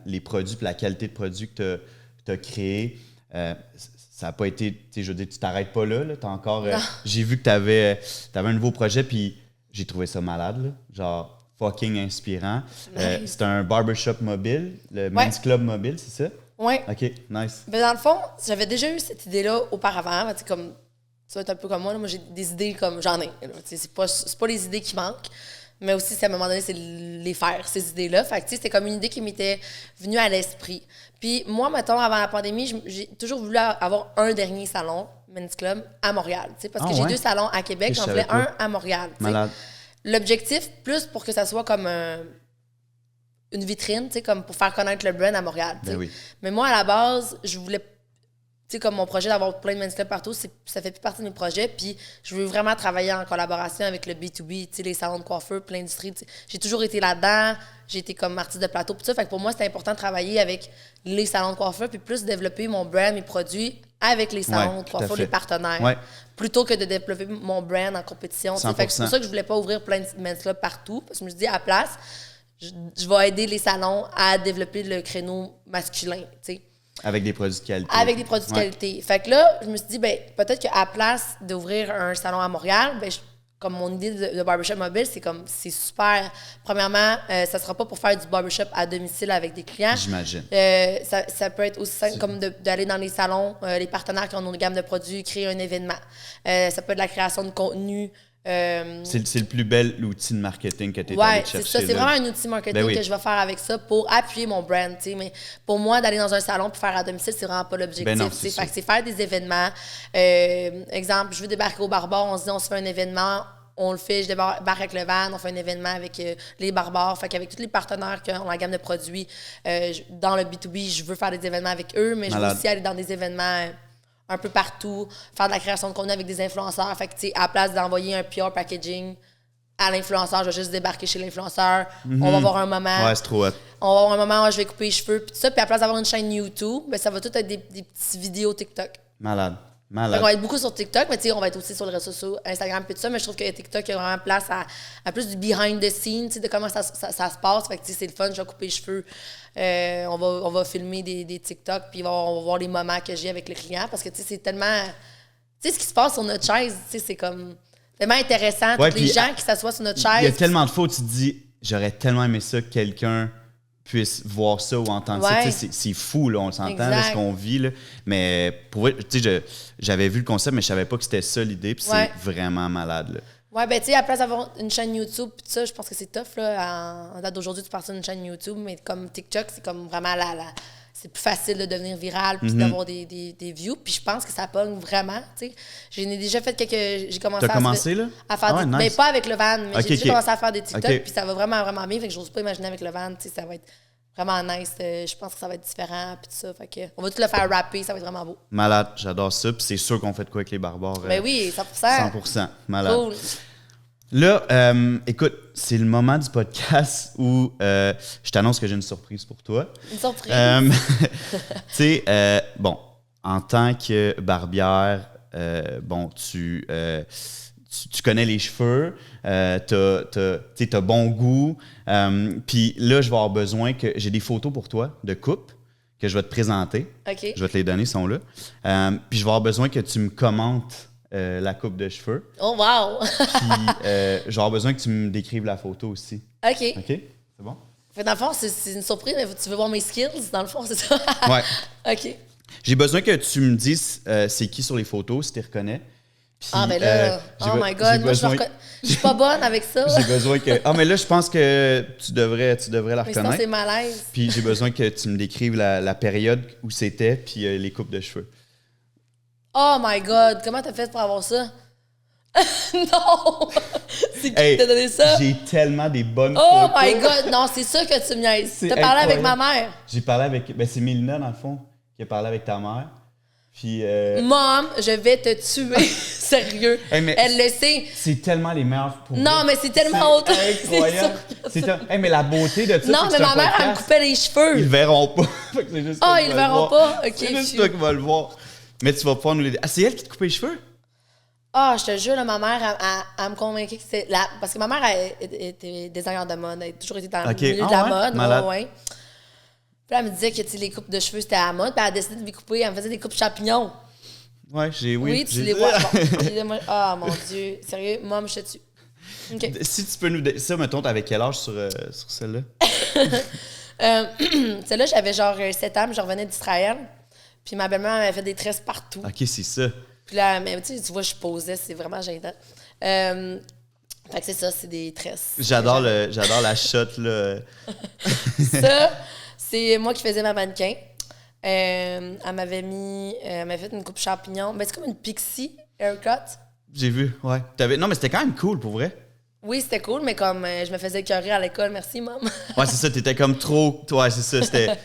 les produits, puis la qualité de produits que tu as créé, ça n'a pas été... Tu sais, je veux dire, tu t'arrêtes pas là. T'as encore... j'ai vu que tu avais un nouveau projet, puis j'ai trouvé ça malade, là. Genre... fucking inspirant. Nice. C'est un barbershop mobile, le Men's Club mobile, c'est ça? Oui. OK, nice. Mais dans le fond, j'avais déjà eu cette idée-là auparavant. Comme, tu vas être un peu comme moi. Là, moi, j'ai des idées comme j'en ai. C'est pas les idées qui manquent, mais aussi, à un moment donné, c'est les faire, ces idées-là. Fait que c'était comme une idée qui m'était venue à l'esprit. Puis moi, mettons, avant la pandémie, j'ai toujours voulu avoir un dernier salon, Men's Club, à Montréal. Parce que j'ai 2 salons à Québec, j'en voulais un à Montréal. Malade. L'objectif, plus pour que ça soit comme une vitrine, comme pour faire connaître le brand à Montréal. Ben oui. Mais moi, à la base, je voulais, comme mon projet d'avoir plein de Men's Club partout, ça fait plus partie de mes projets. Puis je veux vraiment travailler en collaboration avec le B2B, les salons de coiffeurs, puis l'industrie. J'ai toujours été là-dedans. J'ai été comme artiste de plateau, tout ça. Fait que pour moi, c'était important de travailler avec les salons de coiffeurs, puis plus développer mon brand, mes produits avec les salons de coiffeurs, les partenaires. Plutôt que de développer mon brand en compétition. Fait que c'est pour ça que je voulais pas ouvrir plein de Men's Club partout. Parce que je me suis dit, à la place, je vais aider les salons à développer le créneau masculin, t'sais. Avec des produits de qualité. Avec des produits de qualité. Fait que là, je me suis dit, peut-être qu'à la place d'ouvrir un salon à Montréal, comme mon idée de barbershop mobile, c'est super. Premièrement, ça sera pas pour faire du barbershop à domicile avec des clients. J'imagine. Ça peut être aussi simple comme d'aller dans les salons, les partenaires qui ont une gamme de produits, créer un événement. Ça peut être la création de contenu. C'est le plus bel outil de marketing que tu es allé chercher. C'est ça. C'est vraiment un outil marketing que je vais faire avec ça pour appuyer mon brand. Mais pour moi, d'aller dans un salon pour faire à domicile, c'est vraiment pas l'objectif. C'est faire des événements. Exemple, je veux débarquer au Barbare, on se dit on se fait un événement, on le fait, je débarque avec le van, on fait un événement avec les barbares. Fait qu'avec tous les partenaires qui ont la gamme de produits, dans le B2B, je veux faire des événements avec eux, mais je veux aussi aller dans des événements un peu partout, faire de la création de contenu avec des influenceurs. Fait que, tu sais, à la place d'envoyer un PR packaging à l'influenceur, je vais juste débarquer chez l'influenceur. On va avoir un moment. Ouais, c'est trop hot. On va avoir un moment où je vais couper les cheveux, puis tout ça. Puis à la place d'avoir une chaîne YouTube, ça va tout être des petites vidéos TikTok. Malade. On va être beaucoup sur TikTok, mais tu sais, on va être aussi sur les réseaux sociaux, Instagram et tout ça. Mais je trouve que TikTok, il y a vraiment place à plus du behind the scenes, tu sais, de comment ça se passe. Fait que, tu sais, c'est le fun, je vais couper les cheveux. On va filmer des TikTok, puis on va voir les moments que j'ai avec le client. Parce que, tu sais, c'est tellement... Tu sais, ce qui se passe sur notre chaise, tu sais, c'est comme... tellement intéressant. Ouais, Tous les gens qui s'assoient sur notre chaise. Il y a tellement de fois où tu te dis, j'aurais tellement aimé ça que quelqu'un puisse voir ça ou entendre ça. Tu sais, c'est fou, là, on s'entend, là, ce qu'on vit. Là. Mais pour vrai, tu sais, j'avais vu le concept, mais je savais pas que c'était ça l'idée. Puis c'est vraiment malade. Là. Ouais, ben tu sais, à la place d'avoir une chaîne YouTube, pis ça, je pense que c'est tough, là. En date d'aujourd'hui, tu partir d'une chaîne YouTube, mais comme TikTok, c'est comme vraiment c'est plus facile de devenir viral puis d'avoir des views. Puis je pense que ça pogne vraiment, tu sais. J'ai déjà fait quelques... J'ai commencé à faire des... Nice. Mais pas avec le van, mais j'ai déjà commencé à faire des TikTok, puis ça va vraiment, vraiment bien. Fait que j'ose pas imaginer avec le van, tu sais, ça va être vraiment nice. Je pense que ça va être différent, puis tout ça. Fait que on va tout le faire rapper, ça va être vraiment beau. Malade, j'adore ça. Puis c'est sûr qu'on fait de quoi avec les barbares. Ben oui, 100%. 100%, malade. Cool. Là, écoute, c'est le moment du podcast où je t'annonce que j'ai une surprise pour toi. Une surprise? Tu sais, bon, en tant que barbière, bon, tu connais les cheveux, t'as bon goût. Puis là, je vais avoir besoin que j'ai des photos pour toi de coupe que je vais te présenter. OK. Je vais te les donner, ils sont là. Puis je vais avoir besoin que tu me commentes la coupe de cheveux. Oh, wow! Puis je vais avoir besoin que tu me décrives la photo aussi. OK. OK? C'est bon? Fait dans le fond, c'est une surprise, mais tu veux voir mes skills, dans le fond, c'est ça? Ouais. OK. J'ai besoin que tu me dises c'est qui sur les photos, si tu les reconnais. Puis, mais là, oh my God, moi, je suis pas bonne avec ça. J'ai besoin que... mais là, je pense que tu devrais la mais reconnaître. c'est malaise. Puis j'ai besoin que tu me décrives la période où c'était, puis les coupes de cheveux. Oh my God, comment t'as fait pour avoir ça? Non! C'est qui qui t'a donné ça? J'ai tellement des bonnes photos. photos. My God, non, c'est sûr que tu me niaises. T'as parlé avec ma mère? J'ai parlé avec... Ben, c'est Mélina, dans le fond, qui a parlé avec ta mère. Puis... Mom, je vais te tuer. Sérieux. Hey, elle le sait. C'est tellement les meilleurs pour non, mais c'est tellement autre. Incroyable. Mais la beauté de ça, non, mais ma mère, elle me coupait les cheveux. Ils le verront pas. C'est juste ils le verront pas? OK. C'est juste toi qui vas le voir. Mais tu vas pouvoir nous l'aider. Ah, c'est elle qui te coupait les cheveux? Je te jure, là, ma mère, elle me convainquait que c'était... Parce que ma mère, elle était designer de mode. Elle a toujours été dans le milieu de la mode. Ouais. Puis elle me disait que les coupes de cheveux, c'était à la mode. Puis elle a décidé de me couper. Elle me faisait des coupes champignons. Ouais, oui, tu les vois. Bon. Oh mon Dieu. Sérieux, Mom, je te tue. Okay. Si tu peux nous... Ça, mettons, t'avais quel âge sur celle-là? Celle-là, j'avais genre 7 ans, je revenais d'Israël. Puis ma belle-mère m'avait fait des tresses partout. OK, c'est ça. Puis là, mais tu vois, je posais, c'est vraiment gênant. Fait que c'est ça, c'est des tresses. J'adore la shot, là. Ça, c'est moi qui faisais ma mannequin. Elle m'avait fait une coupe champignon. Ben, c'est comme une pixie haircut. J'ai vu, ouais. Non, mais c'était quand même cool, pour vrai. Oui, c'était cool, mais comme je me faisais écœurer à l'école, merci, maman. Ouais, c'est ça, t'étais comme trop... Ouais, c'est ça, c'était...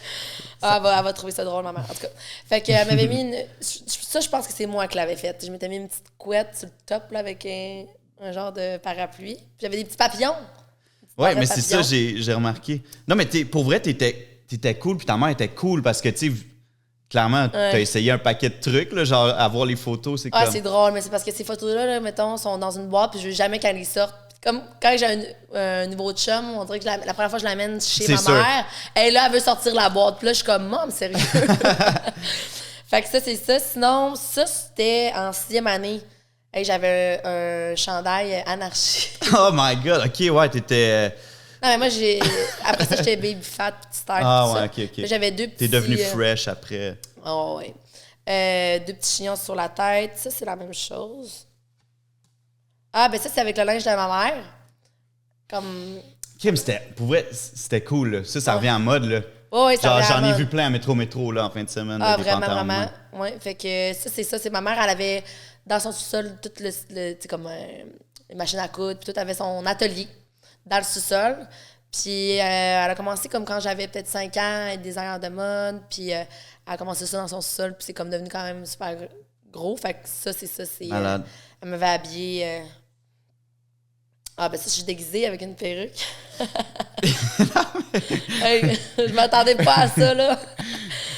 Elle va trouver ça drôle, ma mère. En tout cas. Fait qu'elle m'avait mis ça, je pense que c'est moi qui l'avais fait. Je m'étais mis une petite couette sur le top, là, avec un genre de parapluie. Puis j'avais des petits papillons. Ouais, mais c'est ça, j'ai remarqué. Non, mais pour vrai, t'étais cool, puis ta mère était cool, parce que, tu sais, clairement, t'as essayé un paquet de trucs, là, genre, avoir les photos, c'est comme... c'est drôle, mais c'est parce que ces photos-là, là, mettons, sont dans une boîte, puis je veux jamais qu'elles les sortent. Comme quand j'ai un nouveau chum, on dirait que la première fois que je l'amène chez ma mère, elle veut sortir la boîte. Puis là, je suis comme, Mom, sérieux? Fait que ça, c'est ça. Sinon, ça, c'était en 6e année. J'avais un chandail anarchie. Oh my God, OK, ouais, t'étais... Non, mais moi, après ça, j'étais baby fat, petite star. Ah ouais, OK. J'avais 2 petits... T'es devenue fresh après. Oh, ouais. 2 petits chignons sur la tête. Ça, c'est la même chose. Ah, ben ça, c'est avec le linge de ma mère. Comme... Kim, pour vrai, c'était cool, là. Ça revient en mode, là. Oh, oui, ça j'en ai vu plein à métro, là, en fin de semaine. Ah, vraiment. Ouais, fait que ça, c'est ça. C'est ma mère, elle avait dans son sous-sol tout tu sais, comme une machine à coudre, puis tout avait son atelier dans le sous-sol. Puis elle a commencé comme quand j'avais peut-être 5 ans, être designer de mode, puis elle a commencé ça dans son sous-sol, puis c'est comme devenu quand même super gros. Fait que ça, c'est ça. Malade. Elle m'avait habillée... ben ça, je suis déguisée avec une perruque. Je m'attendais pas à ça, là.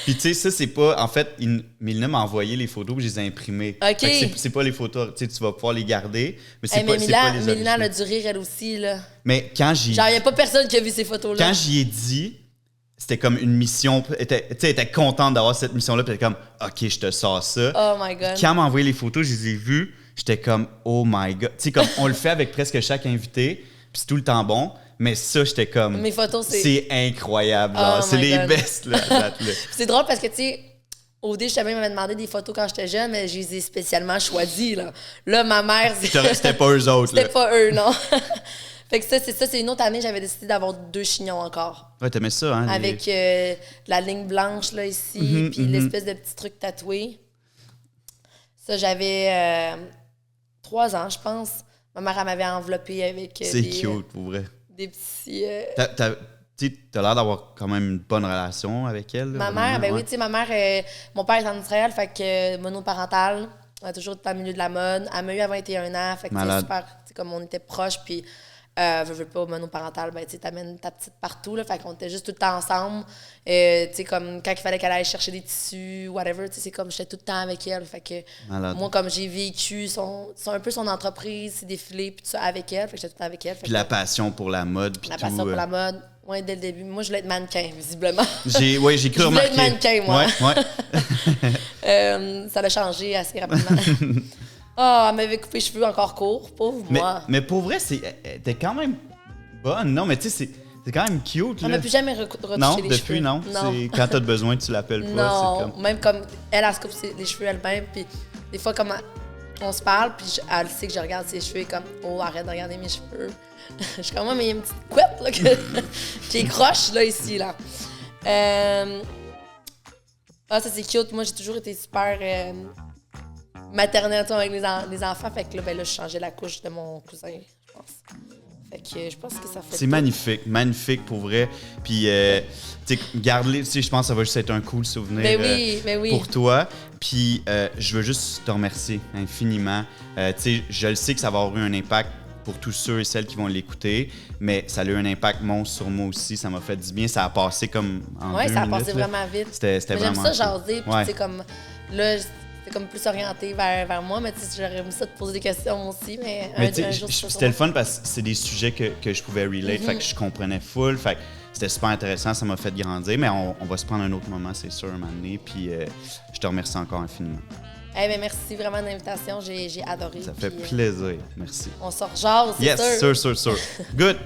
Puis tu sais, ça, c'est pas... En fait, Mélina m'a envoyé les photos puis je les ai imprimées. OK. C'est pas les photos, tu sais, tu vas pouvoir les garder, mais c'est pas les originaux. Mélina, elle a dû rire, elle aussi, là. Mais quand j'y... Genre, il n'y a pas personne qui a vu ces photos-là. Quand j'y ai dit, c'était comme une mission... Tu sais, elle était contente d'avoir cette mission-là, puis elle était comme, OK, je te sors ça. Oh my God. Quand elle m'a envoyé les photos, je les ai vues. j'étais comme, oh my God. Tu sais, comme on le fait avec presque chaque invité, puis c'est tout le temps bon. Mais ça, j'étais comme... Mes photos, c'est incroyable. Là. Oh c'est my les God. best, là. C'est drôle parce que, tu sais, au début, justement, il m'avait demandé des photos quand j'étais jeune, mais je les ai spécialement choisies, là. Là, ma mère... C'était pas eux autres, là. C'était pas eux, non. Fait que ça, c'est une autre année, j'avais décidé d'avoir 2 chignons encore. Ouais, t'aimais ça, hein? Avec la ligne blanche, là, ici, puis l'espèce de petit truc tatoué. Ça, j'avais 3 ans, je pense. Ma mère, elle m'avait enveloppé avec c'est cute, pour vrai. des petits... T'as l'air d'avoir quand même une bonne relation avec elle. Là, ma vraiment, mère, ben ouais. oui, tu sais, ma mère, mon père est en Israël, fait que monoparentale, elle a toujours été dans le milieu de la mode. Elle m'a eu à 21 ans, fait que c'est super, tu sais, comme on était proches, puis veux pas, monoparentale, ben tu sais, t'amènes ta petite partout, là, fait qu'on était juste tout le temps ensemble. Tu sais, comme quand il fallait qu'elle aille chercher des tissus, whatever, tu sais, c'est comme j'étais tout le temps avec elle, fait que moi, comme j'ai vécu un peu son entreprise, ses défilés, puis tout ça avec elle, fait que j'étais tout le temps avec elle. Puis la passion pour la mode, puis tout. La passion pour la mode. Oui, dès le début. Moi, je voulais être mannequin, visiblement. J'ai cru remarquer. Je voulais être mannequin, moi. Ouais. Ça l'a changé assez rapidement. Elle m'avait coupé les cheveux encore courts, pauvre moi. Mais pour vrai, t'es quand même bonne, non? Mais tu sais, c'est quand même cute. On là. m'a plus jamais retouché Non, les cheveux. depuis, non. C'est quand t'as besoin, tu l'appelles pas. Non, c'est comme... même comme elle se coupe les cheveux elle-même, puis des fois, comme on se parle, puis elle sait que je regarde ses cheveux, comme « Oh, arrête de regarder mes cheveux. » Je suis comme « Mais il y a une petite couette là, qui est croche, là, ici, là. » ça, c'est cute. Moi, j'ai toujours été super maternelle avec les enfants. Fait que là, je changeais la couche de mon cousin, je pense. Fait que je pense que ça fait... C'est magnifique pour vrai. Puis, tu sais, garde-les. Tu sais, je pense que ça va juste être un cool souvenir ben oui. pour toi. Puis, je veux juste te remercier infiniment. Tu sais, je le sais que ça va avoir eu un impact pour tous ceux et celles qui vont l'écouter, mais ça a eu un impact monstre sur moi aussi. Ça m'a fait du bien. Ça a passé comme en 2 minutes. Oui, ça a passé vraiment vite. C'était vraiment j'aime ça jaser. Puis, ouais. tu sais, comme... Là, c'est comme plus orienté vers moi, mais tu sais, j'aurais aimé ça te poser des questions aussi, mais un jour, c'était le fun parce que c'est des sujets que je pouvais relate, fait que je comprenais full, fait que c'était super intéressant, ça m'a fait grandir, mais on va se prendre un autre moment, c'est sûr, un moment donné, puis je te remercie encore infiniment. Ben, merci vraiment de l'invitation, j'ai adoré. Ça fait plaisir, merci. On sort jase, c'est sûr. Yes, sûr. Good.